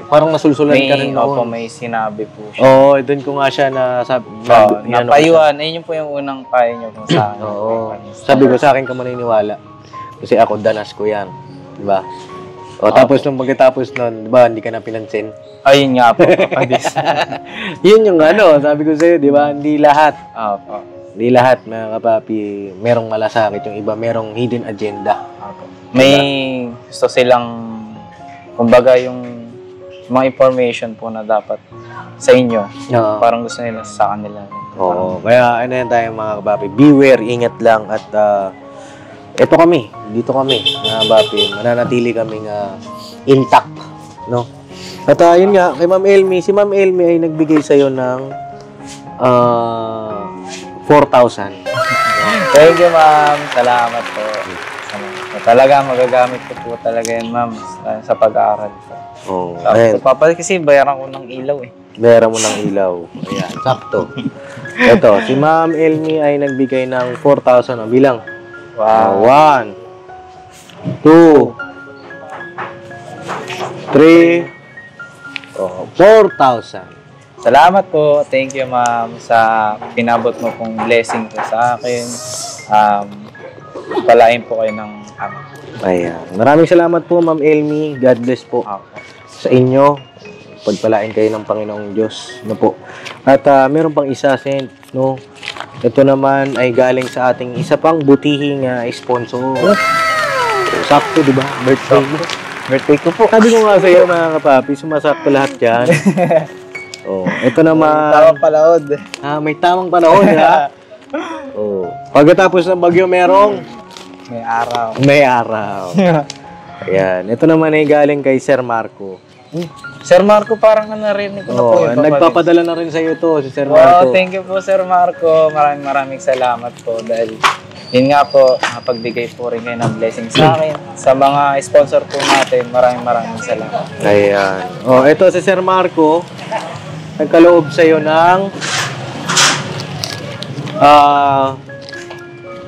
S2: Parang nasulsulan ka rin
S1: Opo,
S2: noon.
S1: may sinabi po siya.
S2: Oo, doon ko nga siya
S1: Napayuhan. Ayun yung po yung unang payo niyo po sa akin.
S2: Oo. Sabi ko sa akin ka maniniwala. Kasi ako, danas ko yan. Di ba? O, tapos nung pagkatapos nun, di ba, hindi ka na pinansin?
S1: Ayun nga po, kapadis.
S2: Yun yung sabi ko sa'yo, di ba? Hindi lahat.
S1: Opo.
S2: Hindi lahat, mga kapapi, merong malasakit. Yung iba, merong hidden agenda.
S1: May gusto silang, kumbaga yung mga information po na dapat sa inyo.
S2: Oo.
S1: Parang gusto nila sa kanila.
S2: Oo. Kaya ano yan tayo mga kapapi. Beware, ingat lang. At eto kami, dito kami, mga kapapi. Mananatili kaming intact. No? At yun nga, kay Ma'am Elmi, si Ma'am Elmi ay nagbigay sa'yo ng 4,000.
S1: Thank you, ma'am. Salamat po. Talaga, magagamit ko po talaga yan, ma'am, sa pag-aaral ko.
S2: Oo.
S1: Tapos, papa, kasi bayaran ko ng ilaw eh.
S2: Bayaran mo ng ilaw. Ayan, sakto. Ito, si Ma'am Elmi ay nagbigay ng 4,000. Ang bilang.
S1: Wow.
S2: 1, 2, 3, 4,000.
S1: Salamat po. Thank you, ma'am, sa pinabot mo pong blessing po sa akin. Palain po kayo ng ama.
S2: Ayan. Maraming salamat po, Ma'am Elmi. God bless po sa inyo. Pagpalain kayo ng Panginoong Diyos. No po. At meron pang isa, Sent, no? Ito naman ay galing sa ating isa pang butihing sponsor. Sakto, di ba? Birthday mo.
S1: Birthday ko po.
S2: Sabi ko nga sa iyo, mga kapapi, sumasakto lahat yan. Ito naman.
S1: Tamang palahod.
S2: May tamang panahon, ha? Pagkatapos ng bagyo, merong
S1: May araw.
S2: may araw. Ayan. Ito naman ay galing kay Sir Marco.
S1: Sir Marco, parang narinig ko na po.
S2: Nagpapadala na rin sa iyo to, si Sir
S1: Wow,
S2: Marco.
S1: thank you po, Sir Marco. Maraming salamat po dahil yun nga po, nakapagbigay po rin kayo ng blessing sa akin. Sa mga sponsor po natin, maraming salamat.
S2: Ayan. Ito si Sir Marco. Nagkaloob sa iyo ng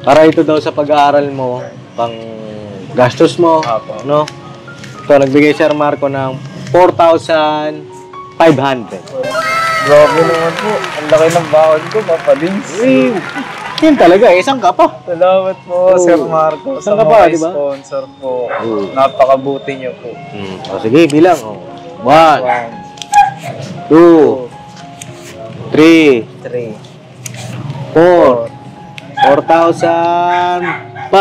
S2: para ito daw sa pag-aaral mo, pang gastos mo,
S1: Apo.
S2: no? Ito, nagbigay Sir Marco ng 4,500.
S1: Grabe naman po. Ang laki ng baon ko, Papa Dins.
S2: Yun talaga, isang ka pa.
S1: Salamat po, Sir Marco. Sa
S2: Saan ka pa,
S1: mga
S2: di ba?
S1: sponsor po. Napakabuti niyo po.
S2: Sige, bilang. 1, 2, 3,
S1: 3.
S2: 4, 4,500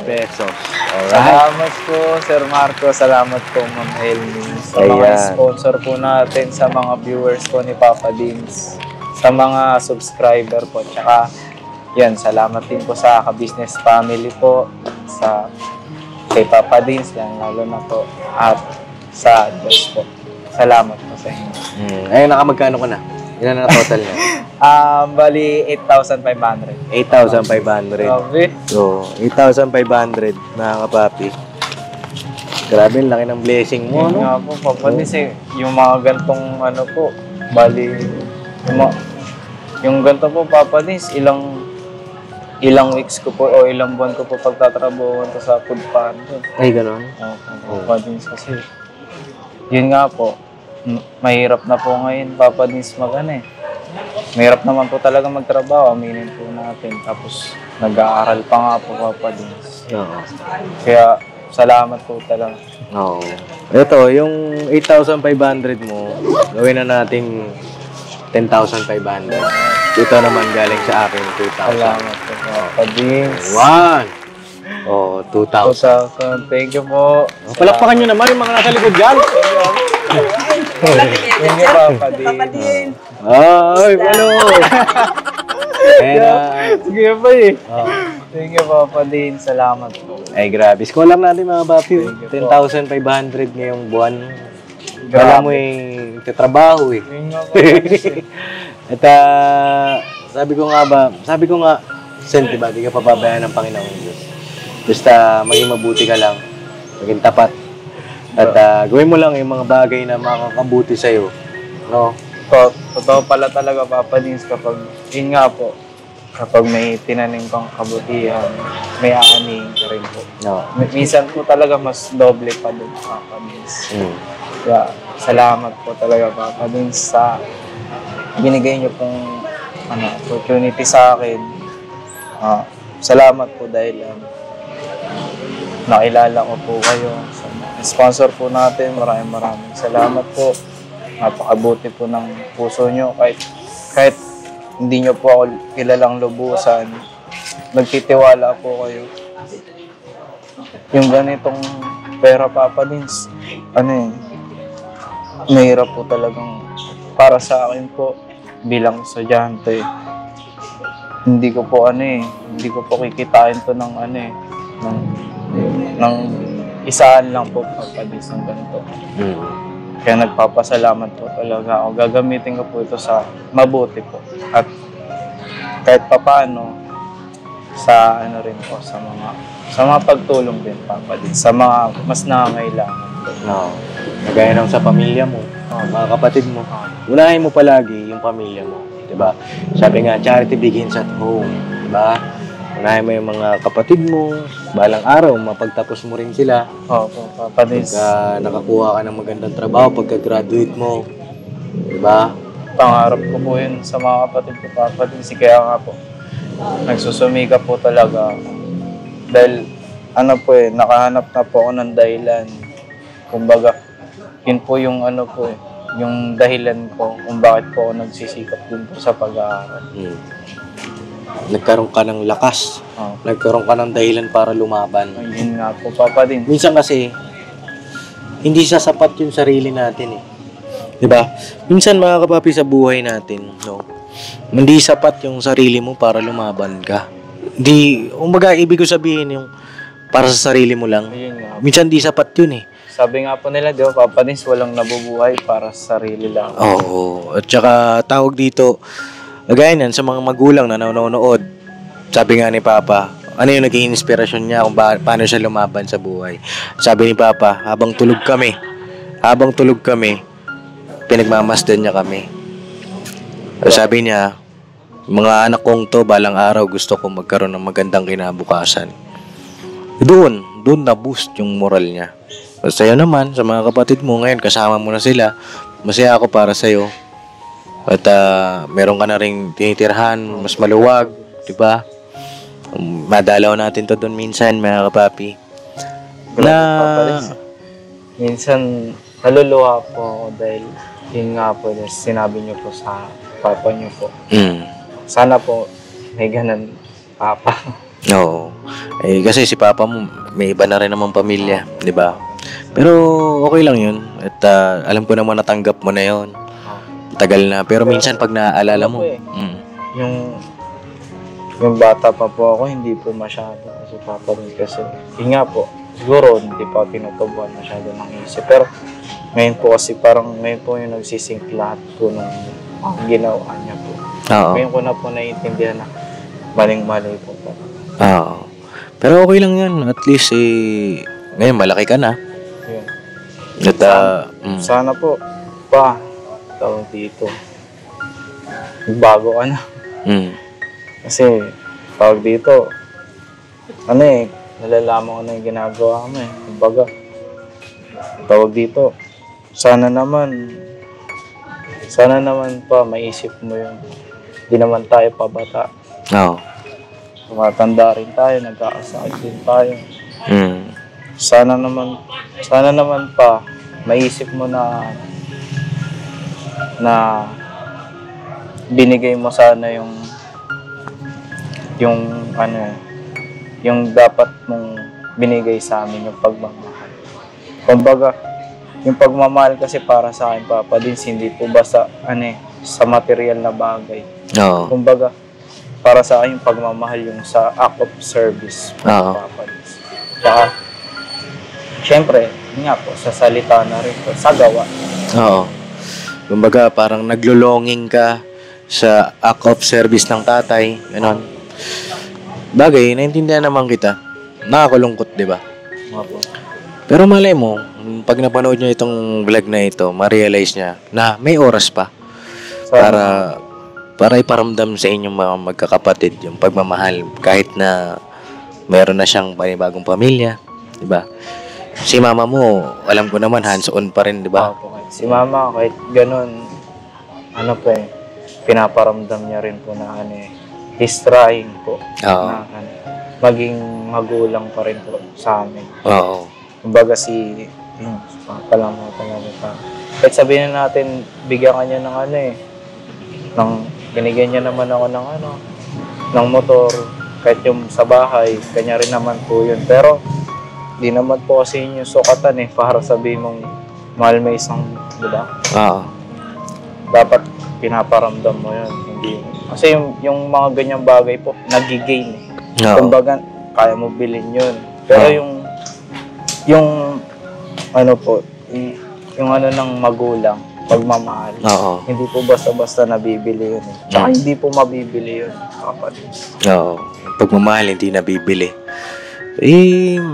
S2: pesos. Alright.
S1: Salamat po, Sir Marco. Salamat po, Ma'am Elmi. Sa mga
S2: Ayan.
S1: sponsor po natin, sa mga viewers po ni Papa Dins, sa mga subscriber po. Tsaka, yan, salamat din po sa ka-business family po, sa kay Papa Dins, lalo na po, at sa Diyos po. Salamat po sa inyo.
S2: Ayun, nakamagkano ka na? Ilan na total niya?
S1: Bali, 8,500.
S2: 8,500.
S1: Grabe.
S2: So, 8,500 mga kapapi. Grabe, laki ng blessing mo,
S1: Yun
S2: no?
S1: nga po, Papa Dins eh. Yung mga gantong ano po, bali, yung ganito po, Papa Dins, ilang weeks ko po o ilang buwan ko po pagtatrabaho to sa food pantry.
S2: Ay, ganon.
S1: Papa Dins kasi, yun nga po, mahirap na po ngayon, Papa Dins mag-ano eh. Mahirap naman po talaga magtrabaho, aminin po natin. Tapos, nag-aaral pa nga po, Papa Dins.
S2: Oo.
S1: Kaya, salamat po talaga.
S2: Oo. Ito, yung 8,500 mo, gawin na natin 10,500. Ito naman galing sa akin, 2,000.
S1: Salamat po, Papa Dins.
S2: 2,000.
S1: Thank you po.
S2: Palakpakan nyo naman yung mga nasa likod dyan.
S1: Thank you, Papa Dins.
S2: Ay, ano?
S1: Sige pa eh. Thank you, Papa Dins. Salamat po.
S2: Ay, grabe. Scholar natin mga papi.
S1: Thank you po.
S2: 10,500 ngayong buwan.
S1: Grabe.
S2: Kala mo yung trabaho eh.
S1: Yun nga, Papa Dins eh.
S2: At sabi ko nga, Sen, diba, di ka pababayaan ng Panginoong Diyos. Basta maging mabuti ka lang, maging tapat. At gawin mo lang yung mga bagay na makakabuti sa'yo. No?
S1: Totoo pala talaga, Papa Dins, kapag, yun nga po, kapag may tinanim kang kabutihan, may aanihin ka rin po.
S2: No.
S1: Minsan po talaga mas doble pa din, Papa Dins. Kaya salamat po talaga, Papa Dins, sa binigay niyo pong opportunity sa akin. Salamat po dahil nakilala ko po kayo. Sa sponsor po natin, maraming salamat po. Napakabuti po ng puso niyo. Kahit hindi niyo po ako kilalang lubusan, nagtitiwala po kayo. Yung ganitong pera, Papa Dins, mahirap po talagang para sa akin po bilang estudyante. Hindi ko po kikitain to ng ng isaan lang po, Papa Dins, ng ganito. Kaya nagpapasalamat po talaga ako. Gagamitin ko po ito sa mabuti po. At kahit papaano, sa rin po, sa mga pagtulong din, Papa Dins, sa mga mas nangangailangan.
S2: No. Nagaya ng sa pamilya mo, mga kapatid mo. Unahin mo palagi yung pamilya mo, 'di ba? Sabi nga, charity begins at home, 'di ba? Unahin mo yung mga kapatid mo, balang araw mapagtapos mo rin sila.
S1: Opo, Papa Dins.
S2: Pagka nakakuha ka ng magandang trabaho, pagka-graduate mo, 'di ba?
S1: Pangarap ko po yun sa mga kapatid ko, Papa Dins. Kaya nga po, nagsusumika po talaga ako. Dahil, nakahanap na po ako ng dahilan. Kumbaga, yun po yung yung dahilan ko kung bakit po ako nagsisikap din po sa pag-aaral.
S2: Nagkaroon ka ng lakas. Nagkaroon ka ng dahilan para lumaban.
S1: Yun nga po, Papa Dins.
S2: Minsan kasi, hindi sasapat yung sarili natin eh. Diba? Minsan mga kapapi sa buhay natin, no? Hindi sapat yung sarili mo para lumaban ka. Umbaga, ibig ko sabihin yung para sa sarili mo lang. Minsan di sapat yun eh.
S1: Sabi nga po nila, di ba, Papa Dins, walang nabubuhay para sa sarili lang.
S2: Oo. At saka tawag dito, gaya yan sa mga magulang na nanonood. Sabi nga ni Papa, ano yung naging inspirasyon niya kung paano siya lumaban sa buhay. Sabi ni Papa, habang tulog kami, pinagmamasdan niya kami. Sabi niya, mga anak kong to, balang araw gusto ko magkaroon ng magandang kinabukasan. Doon na-boost yung moral niya. Sa'yo naman, sa mga kapatid mo ngayon, kasama mo na sila. Masaya ako para sa'yo. At meron ka na rin tinitirhan, mas maluwag, di ba? Madalaw natin to doon minsan, mga kapapi.
S1: Minsan, naluluha po ako dahil yun nga po, sinabi niyo po sa papa niyo po. Sana po may ganun, Papa.
S2: Oo. Kasi si Papa mo, may iba na rin naman pamilya, di ba? Pero okay lang yun. At alam ko naman natanggap mo na yun. Tagal na. Pero minsan pag naaalala mo,
S1: yung bata pa po ako, hindi po masyado kasi Papa rin kasi. Yun nga po, siguro hindi pa tinutubuan masyado ng isip. Pero ngayon po kasi ngayon po yung nagsisink lahat po ng ginawa niya po. Ngayon ko na po naiintindihan na maling-mali po.
S2: Oo. Pero okay lang yan. At least, ngayon malaki ka na.
S1: Yun.
S2: At,
S1: sana po, tawag dito, bago ka na. Kasi, tawag dito, nalalaman ko na yung ginagawa mo eh. Kumbaga, tawag dito, sana naman pa maisip mo yung hindi naman tayo pabata.
S2: Oo.
S1: Tumatanda rin tayo, nagkakasakit din tayo. Sana naman pa maisip mo na binigay mo sana yung dapat mong binigay sa amin, yung pagmamahal. Kumbaga, yung pagmamahal kasi para sa akin, Papa Dins, hindi po basta sa material na bagay.
S2: Oo.
S1: Kumbaga, para sa akin yung pagmamahal yung sa act of service. Papa Dins. Saka, syempre, nga po, sa salita na rin po, sa gawa.
S2: Oo. Kumbaga, parang naglulonging ka sa act of service ng tatay. Ganon. Bagay, naintindihan naman kita. Nakakalungkot, di ba?
S1: Opo.
S2: Pero malay mo, pag napanood niya itong vlog na ito, ma-realize niya na may oras pa para iparamdam sa inyong mga magkakapatid yung pagmamahal kahit na meron na siyang panibagong pamilya, di ba? Si mama mo, alam ko naman, hands-on pa rin, di ba?
S1: Opo. Si mama, kahit ganun, ano po eh, pinaparamdam niya rin po na ano eh, he's trying po.
S2: Oo.
S1: Na, ano, maging magulang pa rin po sa amin.
S2: Oo.
S1: Kumbaga papa lang mo talaga pa. Kahit sabihin na natin, bigyan ka niya ng ano eh, binigyan niya naman ako ng ano, ng motor, kahit yung sa bahay, kanya rin naman po yun. Pero, di naman po kasi yun yung sukatan eh, para sabihin mong mahal mo isang, di ba?
S2: Oo.
S1: Dapat pinaparamdam mo yun. Hindi, kasi yung mga ganyang bagay po, nagigain eh.
S2: Oo.
S1: Kumbaga, kaya mo bilhin yun. Pero yung ano po, yung ano ng magulang, pagmamahal.
S2: Oo.
S1: Hindi po basta-basta nabibili yun eh. Tsaka hindi po mabibili yun, kapatid.
S2: Oo. Pagmamahal, hindi nabibili.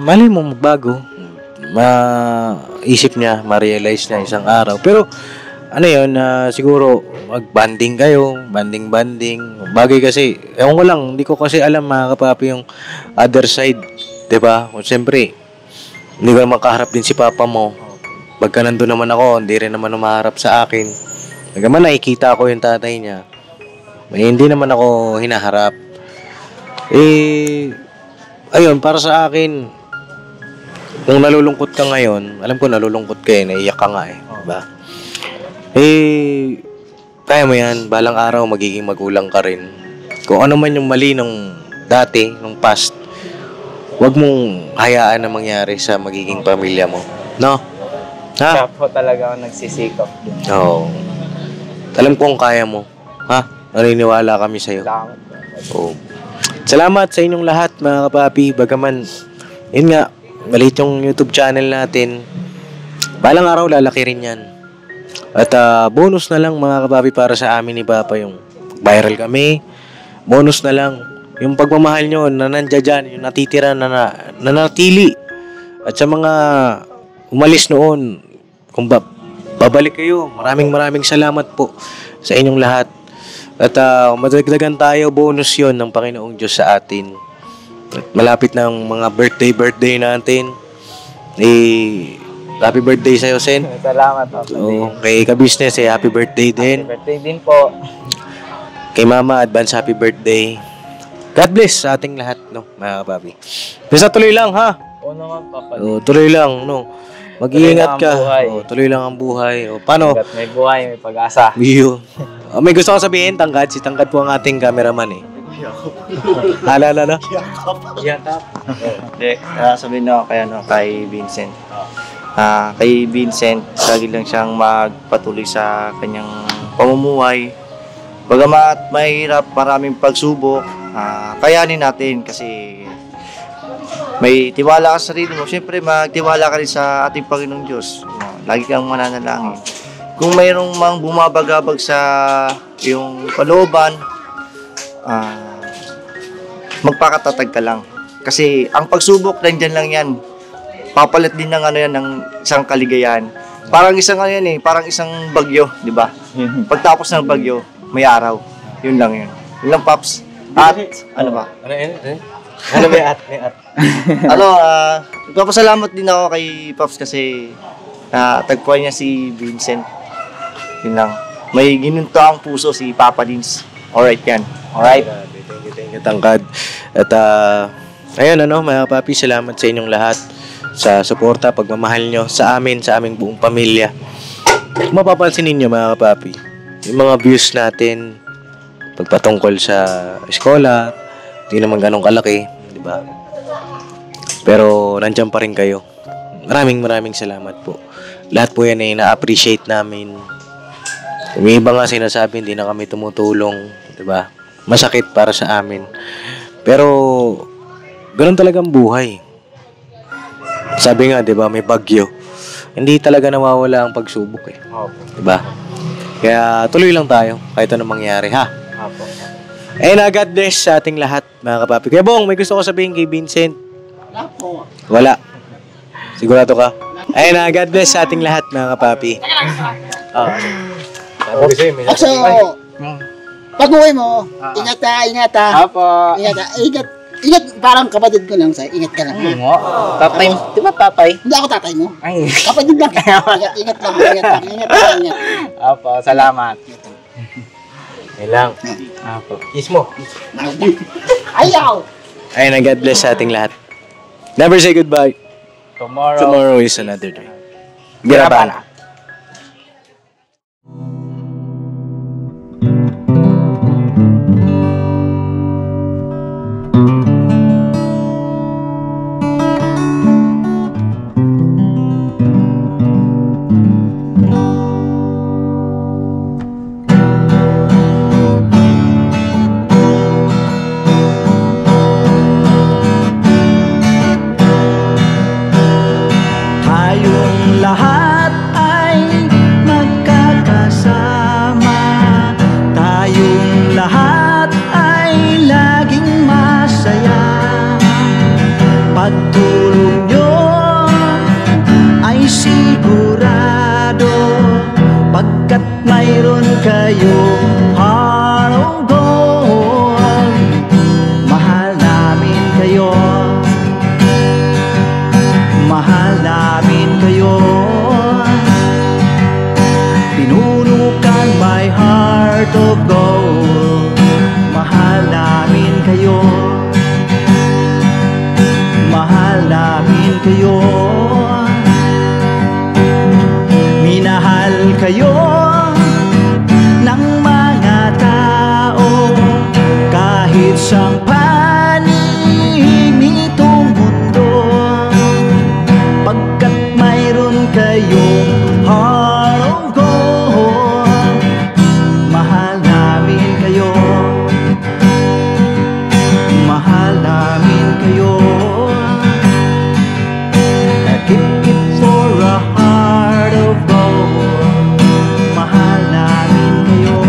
S2: Mali mo magbago. Maisip niya, ma-realize niya isang araw. Pero, ano yun, siguro, mag-banding kayo, banding. Bagay kasi, ewan ko lang, hindi ko kasi alam mga kapapi yung other side. Diba? Kung siyempre, hindi ko naman kaharap din si papa mo. Pagka nandun naman ako, hindi rin naman umaharap sa akin. Nagaman nakikita ko yung tatay niya. Hindi naman ako hinaharap. Ayun, para sa akin, kung nalulungkot ka ngayon, alam ko nalulungkot ka naiiyak ka nga diba? Kaya mo yan, balang araw magiging magulang ka rin. Kung ano man yung mali nung dati, nung past, huwag mong hayaan na mangyari sa magiging pamilya mo. No? Ha?
S1: Kaya po talaga ako nagsisikap.
S2: Oo. Alam kong kaya mo. Ha? Naniniwala kami sa'yo.
S1: Salamat.
S2: Oo. Salamat sa inyong lahat mga kapapi. Bagaman, yun nga, maliit yung YouTube channel natin. Balang araw lalaki rin yan. At bonus na lang mga kapapi para sa amin ni Papa yung viral kami. Bonus na lang yung pagmamahal nyo na nandiyan dyan, yung natitira na natili. At sa mga umalis noon, kung babalik kayo, maraming salamat po sa inyong lahat. At madagdagan tayo, bonus yon ng Panginoong Diyos sa atin. At malapit ng mga birthday natin. Happy birthday sa'yo, Sen.
S1: Salamat po.
S2: Kay ka-business, happy birthday din.
S1: Happy birthday din po.
S2: Kay Mama, advance happy birthday. God bless sa ating lahat, no, mga kapapi. Basta tuloy lang, ha?
S1: Oo naman, Papa.
S2: Tuloy lang, no. Mag-iingat ka.
S1: Tuloy
S2: Tuloy lang ang buhay. Paano?
S1: Hanggat may buhay, may pag-asa.
S2: Iyo. May gusto ko sabihin, Tangkad. Si Tangkad po ang ating cameraman eh. Alala na?
S1: Yakap.
S3: Hindi, sabihin na kay Vincent. Kay Vincent, lagi lang siyang magpatuloy sa kanyang pamumuhay. Bagamat mahirap, maraming pagsubok, kayanin natin kasi may tiwala ka sa sarili mo. Siyempre, magtiwala ka rin sa ating Panginoong Diyos. Lagi kang mananalangin. Kung mayroong mang bumabagabag sa iyong kalooban, magpakatatag ka lang. Kasi ang pagsubok, nandyan lang yan. Papalit din ng ng isang kaligayahan. Parang isang parang isang bagyo, di ba? Pagtapos ng bagyo, may araw. Yun lang yun. Yun lang, Paps. At, ano ba?
S2: May at?
S3: Nagpapasalamat din ako kay Paps kasi tagpuan niya si Vincent. Yun lang. May ginunto ang puso si Papa Dins. Alright yan.
S1: Alright.
S2: Thank you, Tangkad. At, ayun, mga papi, salamat sa inyong lahat sa suporta, pagmamahal nyo sa amin, sa aming buong pamilya. Kung mapapansin ninyo, mga kapapi, yung mga views natin, pagpatungkol sa eskola, hindi naman ganun kalaki, di ba? Pero nandiyan pa rin kayo. Maraming salamat po. Lahat po yan ay na-appreciate namin. May iba nga sinasabi, hindi na kami tumutulong, di ba? Masakit para sa amin. Pero ganun talagang buhay. Sabi nga, di ba, may bagyo. Hindi talaga nawawala ang pagsubok eh. Di ba? Kaya tuloy lang tayo kahit anong mangyari, ha? God bless sa ating lahat, mga kapapi. Kaya Bong, may gusto ko sabihin kay Vincent. Wala. Sigurado ka? God bless sa ating lahat, mga kapapi.
S7: Pag-uwi mo, ingat ha.
S1: Apo.
S7: Ingat, parang kapatid ko lang sa'yo. Ingat ka lang.
S1: Mo. Tatay, di ba tatay?
S7: Hindi ako tatay mo.
S1: Ay.
S7: Kapatid lang. Ingat lang.
S1: Apo, salamat.
S2: Yan lang.
S1: Apo.
S2: Kiss mo.
S7: Ayaw!
S2: Ayun na, God bless sa ating lahat. Never say goodbye.
S1: Tomorrow
S2: is another day. Garabana.
S8: Tayong lahat ay magkakasama. Tayong lahat ay laging masaya. Pagtulong nyo ay sigurado, pagkat mayroon kayong heart of gold. Mahal namin kayo. Mahal namin kayo. Pinuno kang my heart of gold. Mahal namin kayo. Mahal namin kayo. Minahal kayo ng mga tao kahit sang panig nitong mundo, pagkat mayroon kayong heart of gold. Mahal namin kayo. Mahal namin kayo. Keep it for a heart of gold. Mahal namin kayo.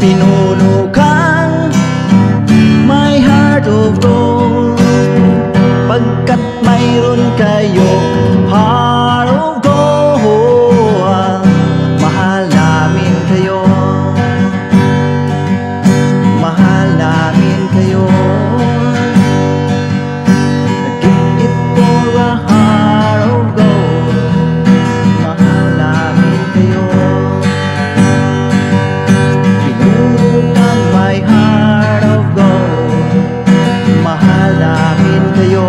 S8: Pinuno kang my heart of gold, pagkat mayroon kayong heart of gold. Mahal namin kayo. Mahal namin kayo. Keep it for a heart of gold. Mahal namin kayo. Pinuno kang my heart of gold. Mahal namin kayo.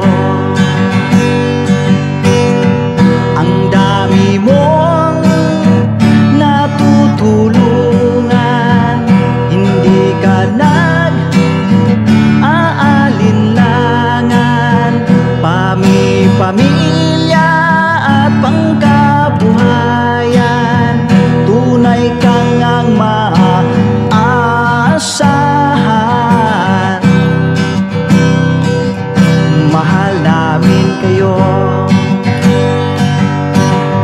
S8: Ang dami mong natutulungan, hindi ka nag-aalinlangan. Pamilya at pangkabuhayan, tunay kang ang maaasahan. Mahal namin kayo.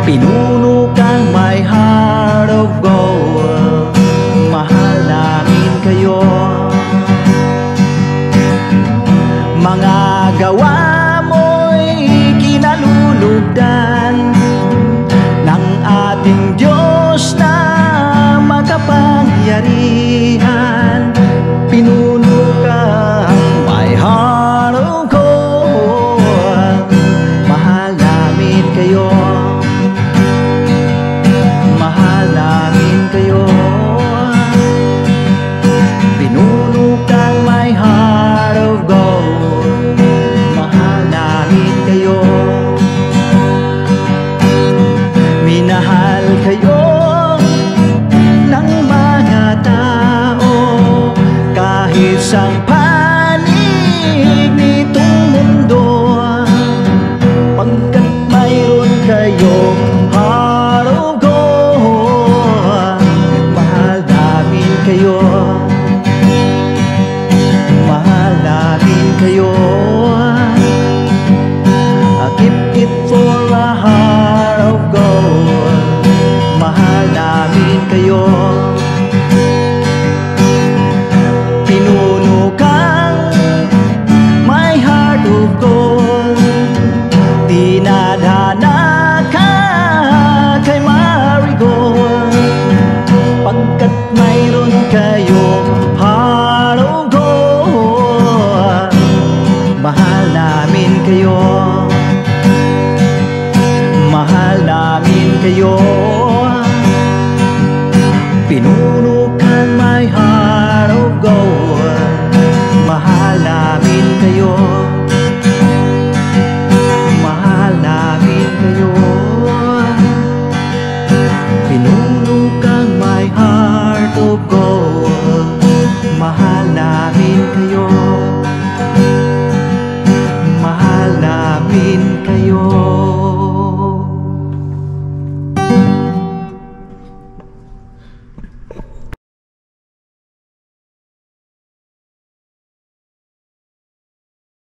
S8: Pinuno kang my heart of gold. Mahal namin kayo. Mga gawa mo'y kinalulugdan ng ating Diyos na makapangyarihan. Pinuno kang my heart of gold. Mahal namin kayo. Mahal namin kayo. Pinuno kang my heart of gold. Mahal namin kayo. Minahal kayo ng mga tao kahit sang panig nitong mundo, pagkat mayroon kayong heart of gold. Mahal namin kayo. Mahal namin kayo. Keep it for a heart